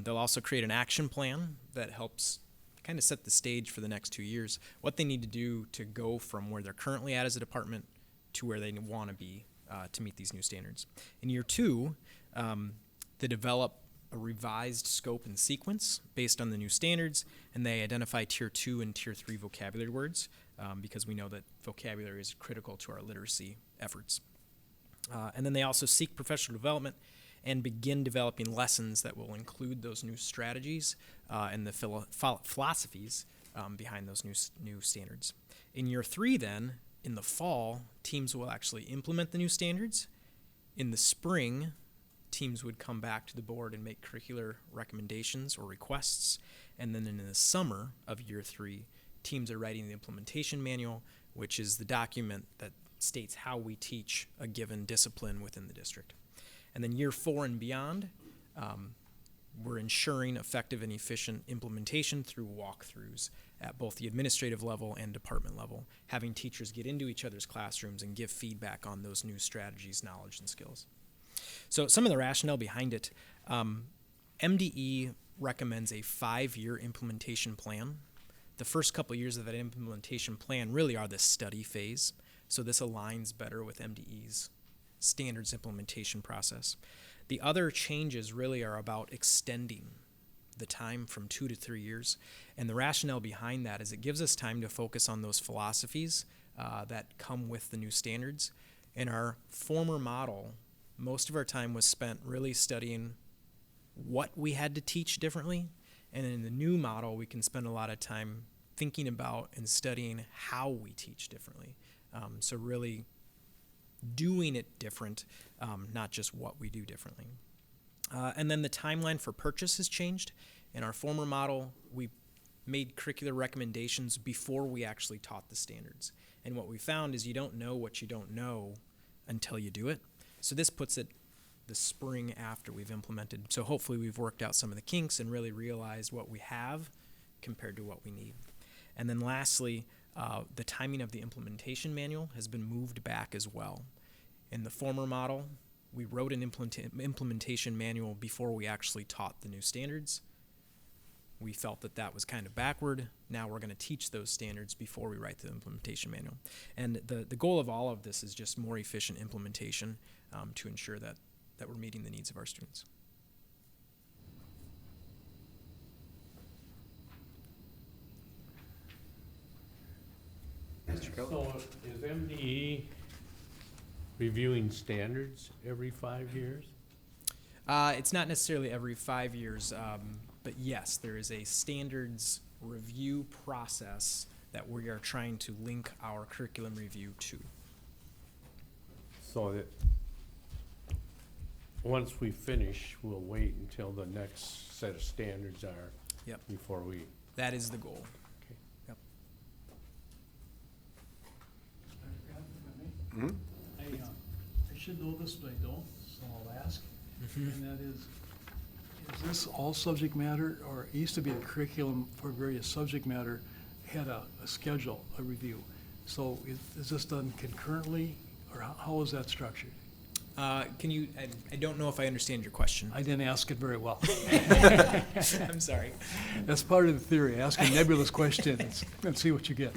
They'll also create an action plan that helps kind of set the stage for the next 2 years, what they need to do to go from where they're currently at as a department to where they want to be to meet these new standards. In year 2, they develop a revised scope and sequence based on the new standards, and they identify tier 2 and tier 3 vocabulary words because we know that vocabulary is critical to our literacy efforts. And then they also seek professional development and begin developing lessons that will include those new strategies and the philosophies behind those new standards. In year 3 then, in the fall, teams will actually implement the new standards. In the spring, teams would come back to the board and make curricular recommendations or requests. And then in the summer of year 3, teams are writing the implementation manual, which is the document that states how we teach a given discipline within the district. And then year 4 and beyond, we're ensuring effective and efficient implementation through walkthroughs at both the administrative level and department level, having teachers get into each other's classrooms and give feedback on those new strategies, knowledge, and skills. So some of the rationale behind it, MDE recommends a 5-year implementation plan. The first couple of years of that implementation plan really are the study phase, so this aligns better with MDE's standards implementation process. The other changes really are about extending the time from 2 to 3 years, and the rationale behind that is it gives us time to focus on those philosophies that come with the new standards. In our former model, most of our time was spent really studying what we had to teach differently, and in the new model, we can spend a lot of time thinking about and studying how we teach differently. So really doing it different, not just what we do differently. And then the timeline for purchase has changed. In our former model, we made curricular recommendations before we actually taught the standards. And what we found is you don't know what you don't know until you do it. So this puts it the spring after we've implemented. So hopefully we've worked out some of the kinks and really realized what we have compared to what we need. And then lastly, the timing of the implementation manual has been moved back as well. In the former model, we wrote an implementation manual before we actually taught the new standards. We felt that that was kind of backward. Now we're going to teach those standards before we write the implementation manual. And the goal of all of this is just more efficient implementation to ensure that we're meeting the needs of our students. So is MDE reviewing standards every 5 years? It's not necessarily every 5 years, but yes, there is a standards review process that we are trying to link our curriculum review to. So that once we finish, we'll wait until the next set of standards are Yep. before we. That is the goal. Okay. Yep. Mhm. I should know this, but I don't, so I'll ask. And that is this all subject matter, or it used to be a curriculum for various subject matter had a schedule, a review. So is this done concurrently, or how is that structured? Can you, I don't know if I understand your question. I didn't ask it very well. I'm sorry. That's part of the theory, ask a nebulous question and see what you get.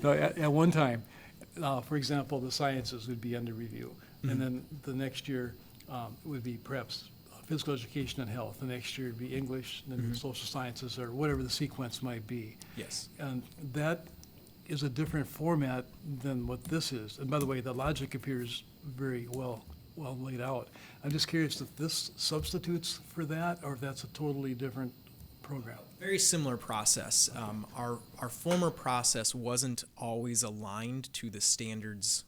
At one time, for example, the sciences would be under review. And then the next year would be perhaps physical education and health. The next year would be English, and then social sciences, or whatever the sequence might be. Yes. And that is a different format than what this is. And by the way, the logic appears very well laid out. I'm just curious if this substitutes for that, or if that's a totally different program. Very similar process. Our former process wasn't always aligned to the standards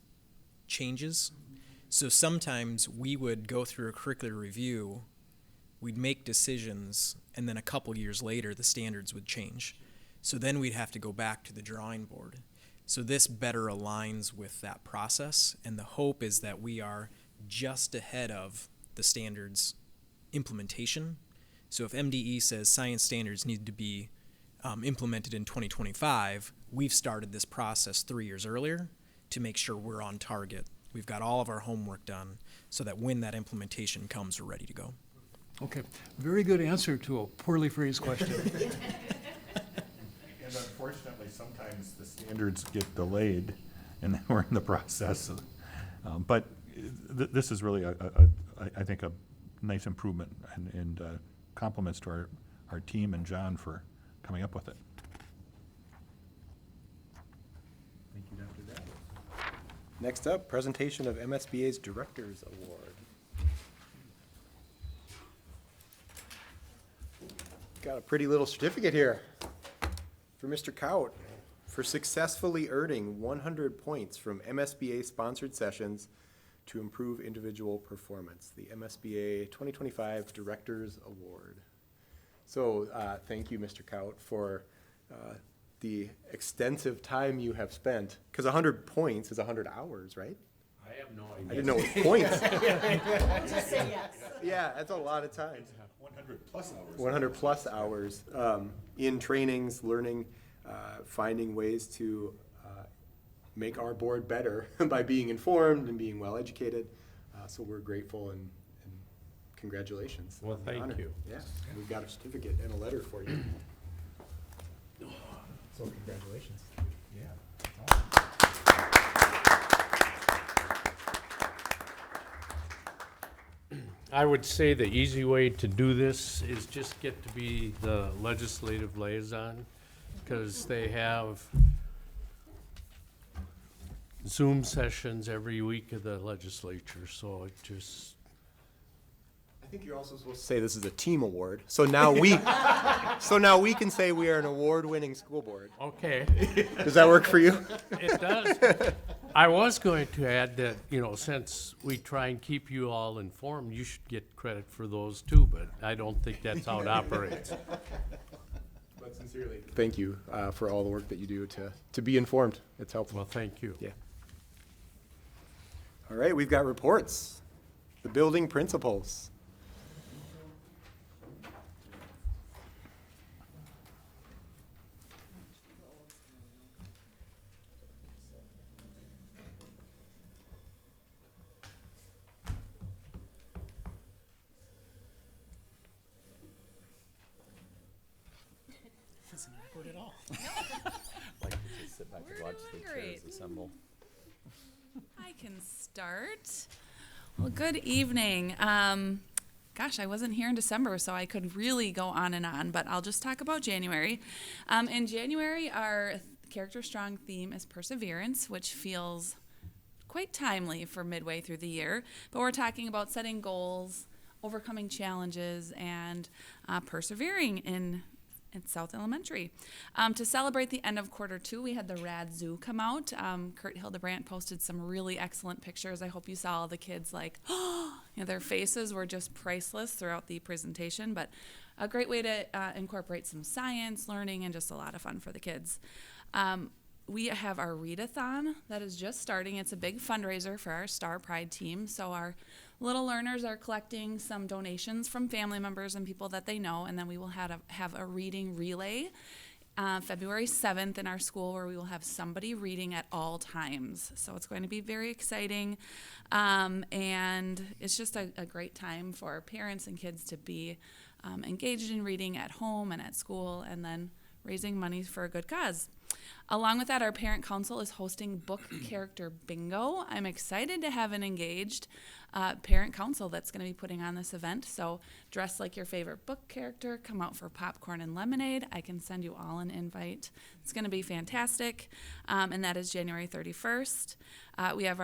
changes. So sometimes we would go through a curricular review, we'd make decisions, and then a couple years later, the standards would change. So then we'd have to go back to the drawing board. So this better aligns with that process, and the hope is that we are just ahead of the standards implementation. So if MDE says science standards need to be implemented in 2025, we've started this process 3 years earlier to make sure we're on target. We've got all of our homework done so that when that implementation comes, we're ready to go. Okay, very good answer to a poorly phrased question. And unfortunately, sometimes the standards get delayed, and then we're in the process. But this is really, I think, a nice improvement, and compliments to our team and John for coming up with it. Thank you, Dr. Dabb. Next up, presentation of MSBA's Directors Award. Got a pretty little certificate here for Mr. Kaut for successfully earning 100 points from MSBA-sponsored sessions to improve individual performance, the MSBA 2025 Directors Award. So thank you, Mr. Kaut, for the extensive time you have spent, because 100 points is 100 hours, right? I have no I idea. didn't know it was points. Just say yes. Yeah, that's a lot of time. 100 plus hours. 100 plus hours in trainings, learning, finding ways to make our board better by being informed and being well educated. So we're grateful and congratulations. Well, thank Honor. you. Yeah, we've got a certificate and a letter for you. So congratulations. I would say the easy way to do this is just get to be the legislative liaison, because they have Zoom sessions every week of the legislature, so it just, I think you're also supposed to say this is a team award. So now we can say we are an award-winning school board. okay. Does that work for you? It does. I was going to add that, since we try and keep you all informed, you should get credit for those too, but I don't think that's how it operates. But sincerely, thank you for all the work that you do to be informed. It's helpful. Well, thank you. Yeah. All right, we've got reports. The building principals. Isn't awkward at all. Like to just sit back and watch the chairs assemble. I can start. Well, good evening. Gosh, I wasn't here in December, so I could really go on and on, but I'll just talk about January. In January, our Character Strong theme is perseverance, which feels quite timely for midway through the year. But we're talking about setting goals, overcoming challenges, and persevering in South Elementary. To celebrate the end of Q2, we had the Rad Zoo come out. Kurt Hildebrandt posted some really excellent pictures. I hope you saw all the kids their faces were just priceless throughout the presentation, but a great way to incorporate some science, learning, and just a lot of fun for the kids. We have our readathon that is just starting. It's a big fundraiser for our Star Pride team. So our little learners are collecting some donations from family members and people that they know, and then we will have a reading relay February 7th in our school, where we will have somebody reading at all times. So it's going to be very exciting, and it's just a great time for parents and kids to be engaged in reading at home and at school, and then raising money for a good cause. Along with that, our parent council is hosting book character bingo. I'm excited to have an engaged parent council that's going to be putting on this event. So dress like your favorite book character, come out for popcorn and lemonade. I can send you all an invite. It's going to be fantastic. And that is January 31st. We have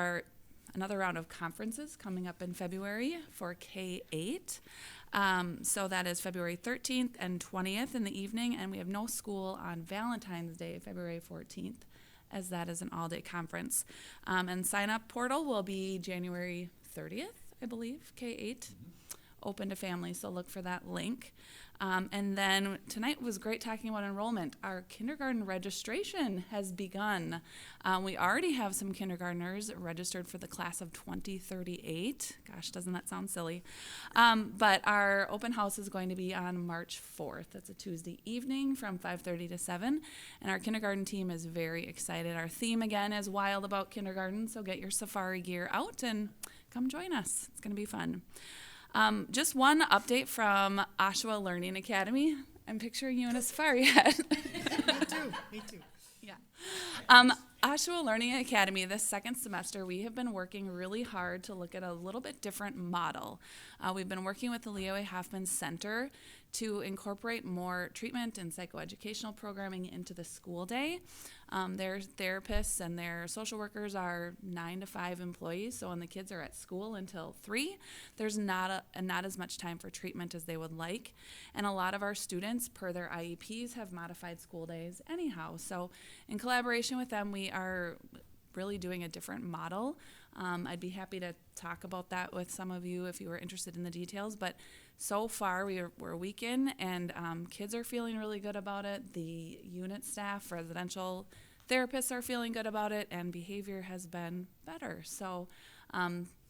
another round of conferences coming up in February for K-8. So that is February 13th and 20th in the evening, and we have no school on Valentine's Day, February 14th, as that is an all-day conference. And sign-up portal will be January 30th, I believe, K-8, open to families, so look for that link. And then tonight was great talking about enrollment. Our kindergarten registration has begun. We already have some kindergartners registered for the class of 2038. Gosh, doesn't that sound silly? But our open house is going to be on March 4th. That's a Tuesday evening from 5:30 to 7. And our kindergarten team is very excited. Our theme again is Wild About Kindergarten, so get your safari gear out and come join us. It's going to be fun. Just one update from Oshawa Learning Academy. I'm picturing you in a safari hat. Me too. Yeah. Oshawa Learning Academy, this second semester, we have been working really hard to look at a little bit different model. We've been working with the Leo A. Hoffman Center to incorporate more treatment and psychoeducational programming into the school day. Their therapists and their social workers are 9 to 5 employees, so when the kids are at school until 3, there's not as much time for treatment as they would like. And a lot of our students, per their IEPs, have modified school days anyhow. So in collaboration with them, we are really doing a different model. I'd be happy to talk about that with some of you if you were interested in the details, but so far we're a week in, and kids are feeling really good about it. The unit staff, residential therapists are feeling good about it, and behavior has been better. So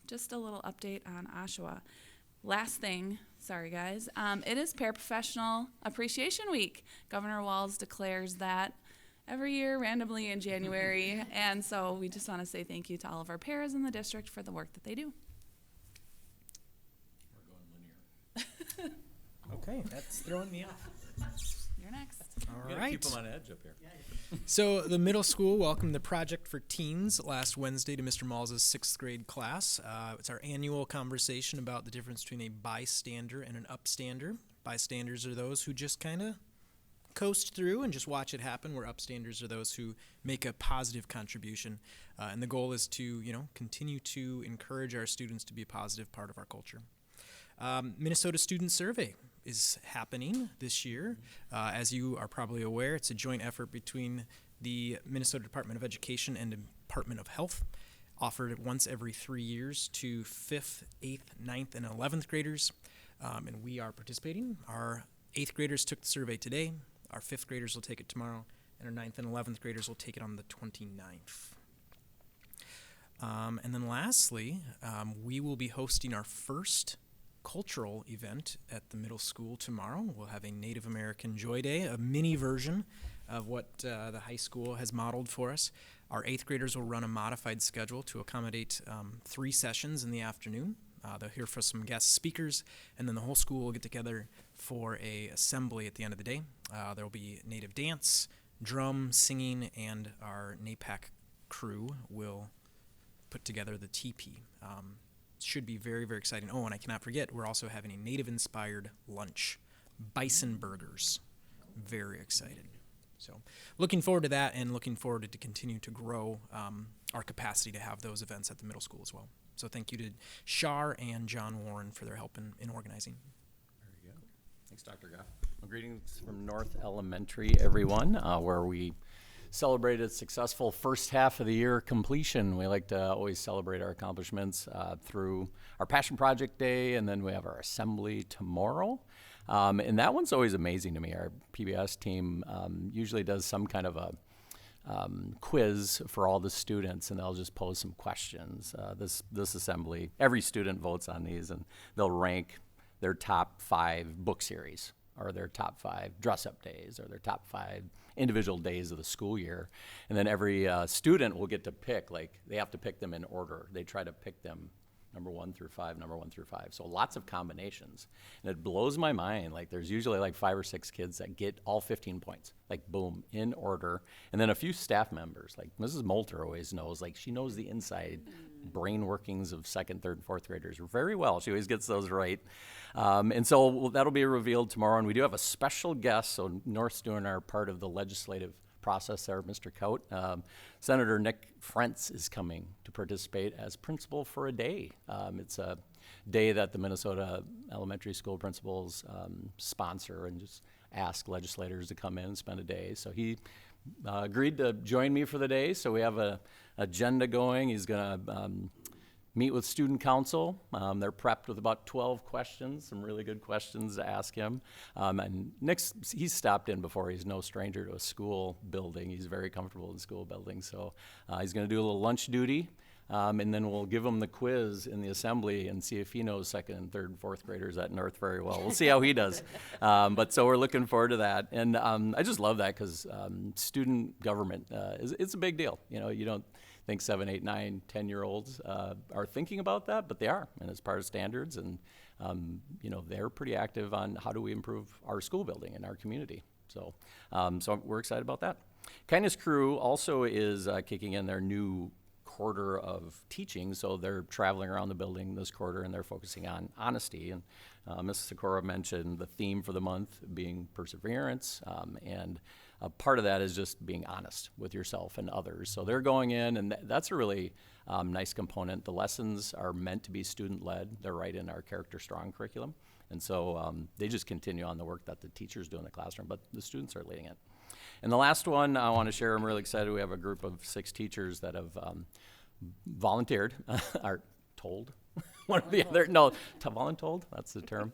just a little update on Oshawa. Last thing, sorry guys, it is Paraprofessional Appreciation Week. Governor Walz declares that every year randomly in January, and so we just want to say thank you to all of our paras in the district for the work that they do. Okay, that's throwing me off. You're next. All Gotta right. keep them on edge up here. So the middle school welcomed the Project for Teens last Wednesday to Mr. Malls' 6th grade class. It's our annual conversation about the difference between a bystander and an upstander. Bystanders are those who just kind of coast through and just watch it happen, where upstanders are those who make a positive contribution. And the goal is to, continue to encourage our students to be a positive part of our culture. Minnesota Student Survey is happening this year. As you are probably aware, it's a joint effort between the Minnesota Department of Education and the Department of Health, offered once every 3 years to 5th, 8th, 9th, and 11th graders. And we are participating. Our 8th graders took the survey today. Our 5th graders will take it tomorrow, and our 9th and 11th graders will take it on the 29th. And then lastly, we will be hosting our first cultural event at the middle school tomorrow. We'll have a Native American Joy Day, a mini version of what the high school has modeled for us. Our 8th graders will run a modified schedule to accommodate 3 sessions in the afternoon. They'll hear from some guest speakers, and then the whole school will get together for a assembly at the end of the day. There will be Native dance, drum, singing, and our NAPAC crew will put together the teepee. Should be very, very exciting. Oh, and I cannot forget, we're also having a Native-inspired lunch, bison burgers. Very excited. So looking forward to that, and looking forward to continue to grow our capacity to have those events at the middle school as well. So thank you to Shar and John Warren for their help in organizing. Very good. Thanks, Dr. Goff. Well, greetings from North Elementary, everyone, where we celebrated successful first half of the year completion. We like to always celebrate our accomplishments through our Passion Project Day, and then we have our assembly tomorrow. And that one's always amazing to me. Our PBS team usually does some kind of a quiz for all the students, and they'll just pose some questions. This assembly, every student votes on these, and they'll rank their top 5 book series, or their top 5 dress-up days, or their top 5 individual days of the school year. And then every student will get to pick, they have to pick them in order. They try to pick them number 1 through 5, number 1 through 5. So lots of combinations. And it blows my mind. Like there's usually like 5 or 6 kids that get all 15 points, like boom, in order. And then a few staff members, like Mrs. Moulter always knows, like she knows the inside brain workings of 2nd, 3rd, and 4th graders very well. She always gets those right. And so that'll be revealed tomorrow. And we do have a special guest. So North's doing our part of the legislative process there, Mr. Kaut. Senator Nick Frentz is coming to participate as principal for a day. It's a day that the Minnesota elementary school principals sponsor and just ask legislators to come in and spend a day. So he agreed to join me for the day. So we have a agenda going. He's going to meet with student council. They're prepped with about 12 questions, some really good questions to ask him. And he's stopped in before. He's no stranger to a school building. He's very comfortable in school buildings. So he's going to do a little lunch duty. And then we'll give him the quiz in the assembly and see if he knows 2nd and 3rd and 4th graders at North very well. We'll see how he does. But so we're looking forward to that. And I just love that because student government, it's a big deal. You know, you don't think 7, 8, 9, 10-year-olds are thinking about that, but they are, and it's part of standards. And you know, they're pretty active on how do we improve our school building and our community. So, so we're excited about that. Kindness Crew also is kicking in their new quarter of teaching, so they're traveling around the building this quarter and they're focusing on honesty. And Mrs. Sikora mentioned the theme for the month being perseverance, and a part of that is just being honest with yourself and others. So they're going in, and that's a really nice component. The lessons are meant to be student-led. They're right in our Character Strong curriculum. And so they just continue on the work that the teachers do in the classroom, but the students are leading it. And the last one I want to share, I'm really excited. We have a group of 6 teachers that have volunteered, are told, one or the other, no, voluntold, that's the term.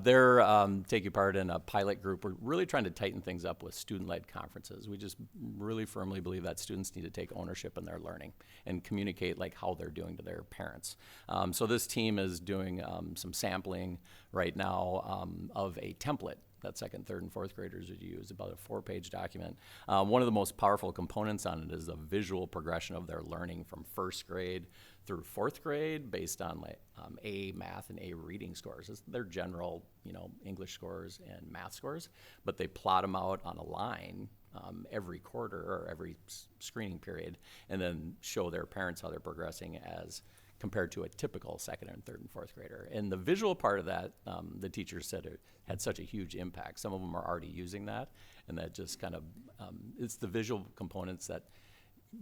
They're taking part in a pilot group. We're really trying to tighten things up with student-led conferences. We just really firmly believe that students need to take ownership in their learning and communicate like how they're doing to their parents. So this team is doing some sampling right now of a template that 2nd, 3rd, and 4th graders would use, about a 4-page document. One of the most powerful components on it is the visual progression of their learning from 1st grade through 4th grade based on like A math and A reading scores. It's their general, you know, English scores and math scores, but they plot them out on a line every quarter or every screening period, and then show their parents how they're progressing as compared to a typical 2nd and 3rd and 4th grader. And the visual part of that, the teachers said it had such a huge impact. Some of them are already using that, and that just kind of, it's the visual components that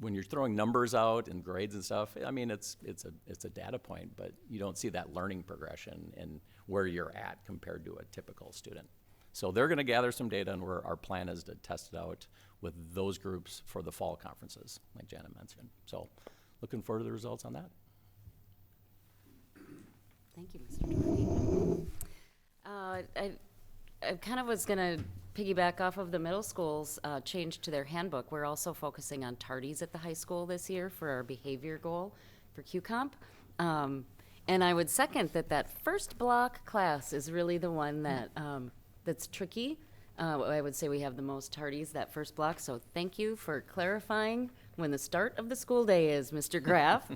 when you're throwing numbers out and grades and stuff, I mean, it's a data point, but you don't see that learning progression and where you're at compared to a typical student. So they're gonna gather some data, and our plan is to test it out with those groups for the fall conferences, like Janet mentioned. So looking forward to the results on that. Thank you, Mr. Doherty. I kind of was going to piggyback off of the middle school's change to their handbook. We're also focusing on tardies at the high school this year for our behavior goal for QComp. And I would second that first block class is really the one that that's tricky. I would say we have the most tardies that first block, so thank you for clarifying when the start of the school day is, Mr. Graff.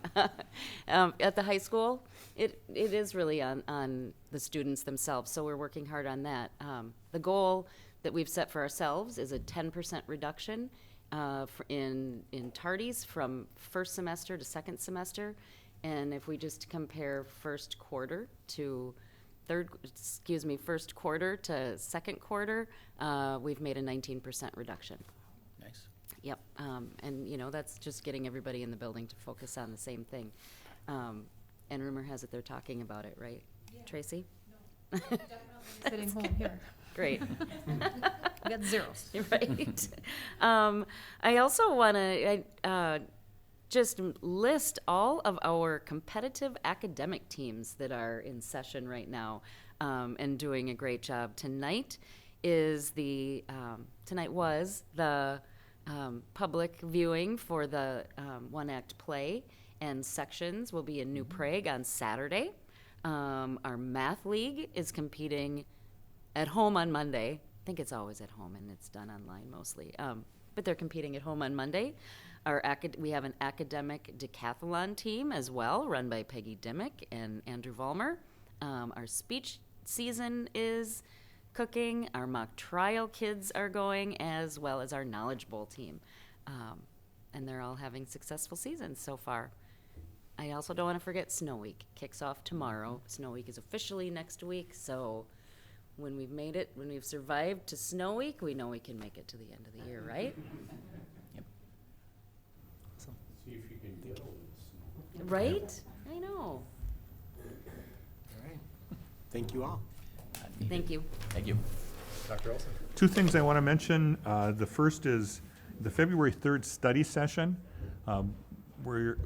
At the high school, it is really on the students themselves, so we're working hard on that. The goal that we've set for ourselves is a 10% reduction in tardies from first semester to second semester, and if we just compare first quarter to second quarter, we've made a 19% reduction. Nice. Yep, and you know, that's just getting everybody in the building to focus on the same thing. And rumor has it they're talking about it, right, Tracy? No, definitely sitting home here. Great. We got zeros. Right. I also want to just list all of our competitive academic teams that are in session right now and doing a great job. Tonight was the public viewing for the one-act play, and sections will be in New Prague on Saturday. Our math league is competing at home on Monday. I think it's always at home and it's done online mostly. But they're competing at home on Monday. We have an academic decathlon team as well, run by Peggy Dimmick and Andrew Vollmer. Our speech season is cooking. Our mock trial kids are going, as well as our Knowledge Bowl team. And they're all having successful seasons so far. I also don't want to forget Snow Week. Kicks off tomorrow. Snow Week is officially next week, so when we've survived to Snow Week, we know we can make it to the end of the year, right? See if you can get over this. Right? I know. All right. Thank you all. Thank you. Thank you. Dr. Olson? Two things I want to mention. The first is the February 3rd study session. We're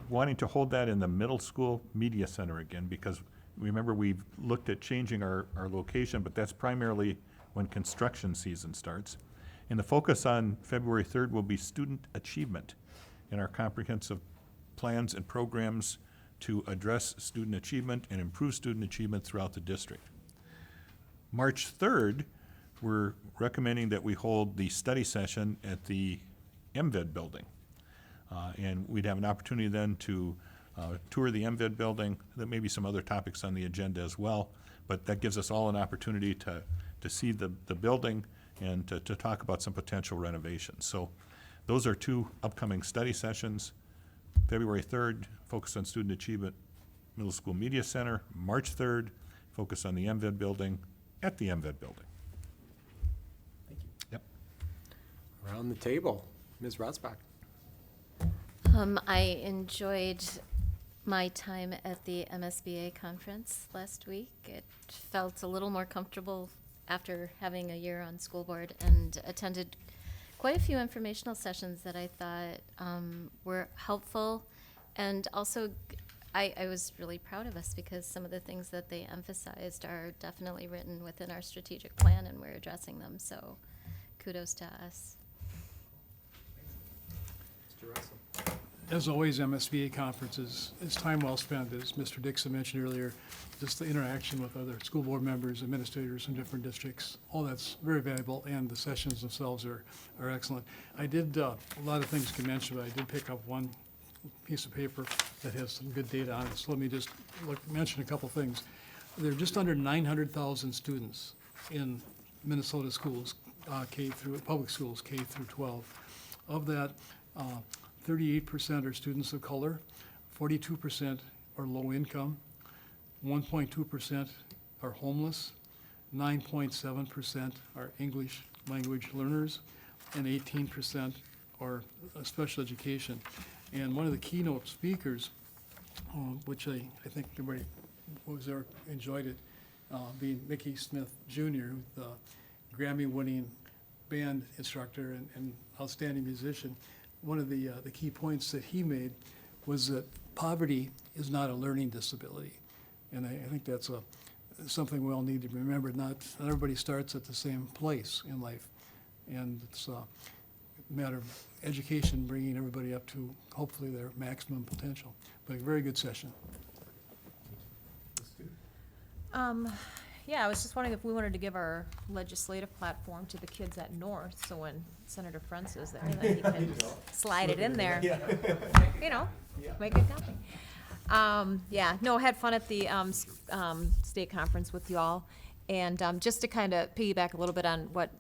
wanting to hold that in the middle school media center again, because remember, we've looked at changing our location, but that's primarily when construction season starts. And the focus on February 3rd will be student achievement in our comprehensive plans and programs to address student achievement and improve student achievement throughout the district. March 3rd, we're recommending that we hold the study session at the MVED building. And we'd have an opportunity then to tour the MVED building. There may be some other topics on the agenda as well, but that gives us all an opportunity to see the building and to talk about some potential renovations. So those are two upcoming study sessions. February 3rd, focus on student achievement, Middle School Media Center. March 3rd, focus on the MVED building at the MVED building. Thank you. Yep. Around the table, Ms. Rotzbach. I enjoyed my time at the MSBA conference last week. It felt a little more comfortable after having a year on school board, and attended quite a few informational sessions that I thought were helpful. And also, I was really proud of us because some of the things that they emphasized are definitely written within our strategic plan, and we're addressing them. So kudos to us. Mr. Russell? As always, MSBA conferences is time well spent, as Mr. Dixon mentioned earlier. Just the interaction with other school board members, administrators in different districts, all that's very valuable, and the sessions themselves are excellent. I did, a lot of things you can mention, but I did pick up one piece of paper that has some good data on it. So let me just mention a couple things. There are just under 900,000 students in Minnesota schools, public schools, K through 12. Of that, 38% are students of color, 42% are low income, 1.2% are homeless, 9.7% are English language learners, and 18% are special education. And one of the keynote speakers, which I think everybody who was there enjoyed it, being Mickey Smith Jr., the Grammy-winning band instructor and outstanding musician. One of the key points that he made was that poverty is not a learning disability. And I think that's something we all need to remember. Not everybody starts at the same place in life. And it's a matter of education, bringing everybody up to hopefully their maximum potential. But a very good session. Yeah, I was just wondering if we wanted to give our legislative platform to the kids at North, so when Senator Frenz is there, then he can slide it in there. You know, make a copy. Yeah, no, had fun at the state conference with y'all. And just to kind of piggyback a little bit on what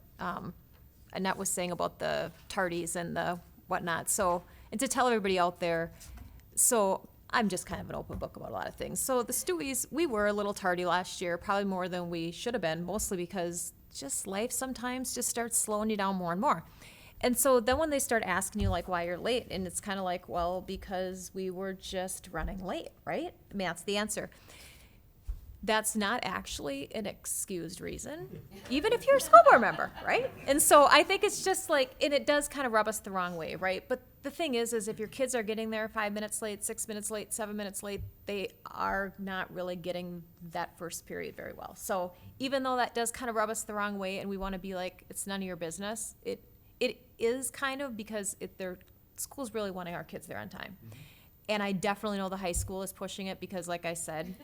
Annette was saying about the tardies and the whatnot. So, and to tell everybody out there, so I'm just kind of an open book about a lot of things. So the Stewies, we were a little tardy last year, probably more than we should have been, mostly because just life sometimes just starts slowing you down more and more. And so then when they start asking you like why you're late, and it's kind of like, well, because we were just running late, right? I mean, that's the answer. That's not actually an excused reason, even if you're a school board member, right? And so I think it's just like, and it does kind of rub us the wrong way, right? But the thing is if your kids are getting there 5 minutes late, 6 minutes late, 7 minutes late, they are not really getting that first period very well. So even though that does kind of rub us the wrong way, and we want to be like, it's none of your business, it is kind of, because school's really wanting our kids there on time. Mm-hmm. And I definitely know the high school is pushing it because, like I said,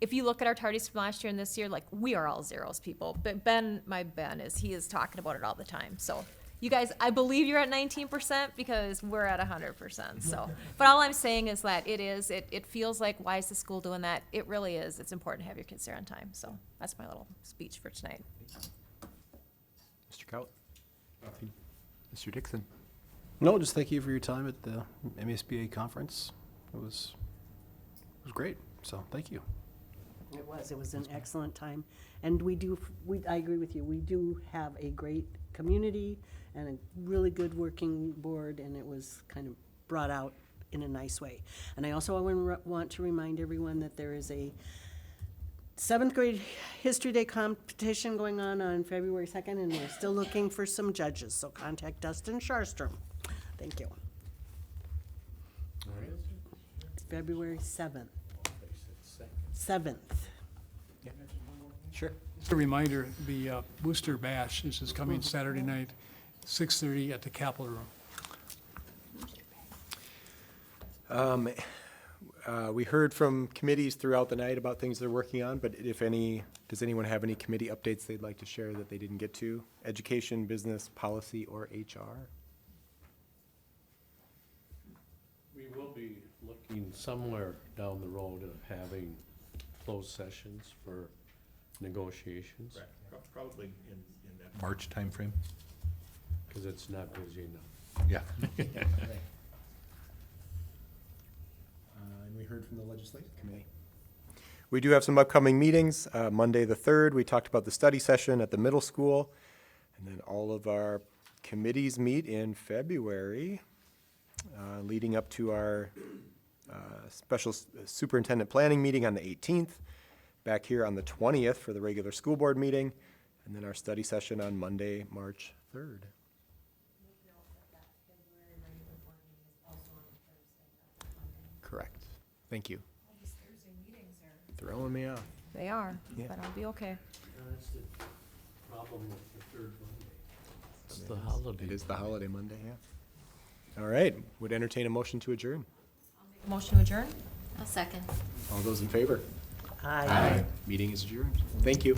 if you look at our tardies from last year and this year, like, we are all zeros people. But Ben is talking about it all the time. So you guys, I believe you're at 19% because we're at 100%, so. But all I'm saying is that it feels like, why is the school doing that? It really is. It's important to have your kids there on time, so that's my little speech for tonight. Mr. Kaut? Mr. Dixon? No, just thank you for your time at the MSBA conference. It was great, so thank you. It was an excellent time. And I agree with you, we do have a great community and a really good working board, and it was kind of brought out in a nice way. And I also want to remind everyone that there is a 7th grade History Day competition going on February 2nd, and we're still looking for some judges, so contact Dustin Sharstrom. Thank you. February 7th. 7th. Sure. Just a reminder, the Booster Bash, this is coming Saturday night, 6:30 at the Capitol Room. We heard from committees throughout the night about things they're working on, but does anyone have any committee updates they'd like to share that they didn't get to? Education, business, policy, or HR? We will be looking somewhere down the road of having closed sessions for negotiations, Probably in that March timeframe. because it's not busy enough. Yeah. And we heard from the legislative committee. We do have some upcoming meetings. Monday, the 3rd, we talked about the study session at the middle school. And then all of our committees meet in February, leading up to our special superintendent planning meeting on the 18th, back here on the 20th for the regular school board meeting, and then our study session on Monday, March 3rd. Correct. Thank you. Throwing me off. They are, Yeah. but I'll be okay. That's the problem with the third Monday. It's the holiday. It is the holiday Monday, yeah. All right, would entertain a motion to adjourn. Motion to adjourn? A second. All those in favor? Aye. Meeting is adjourned. Thank you.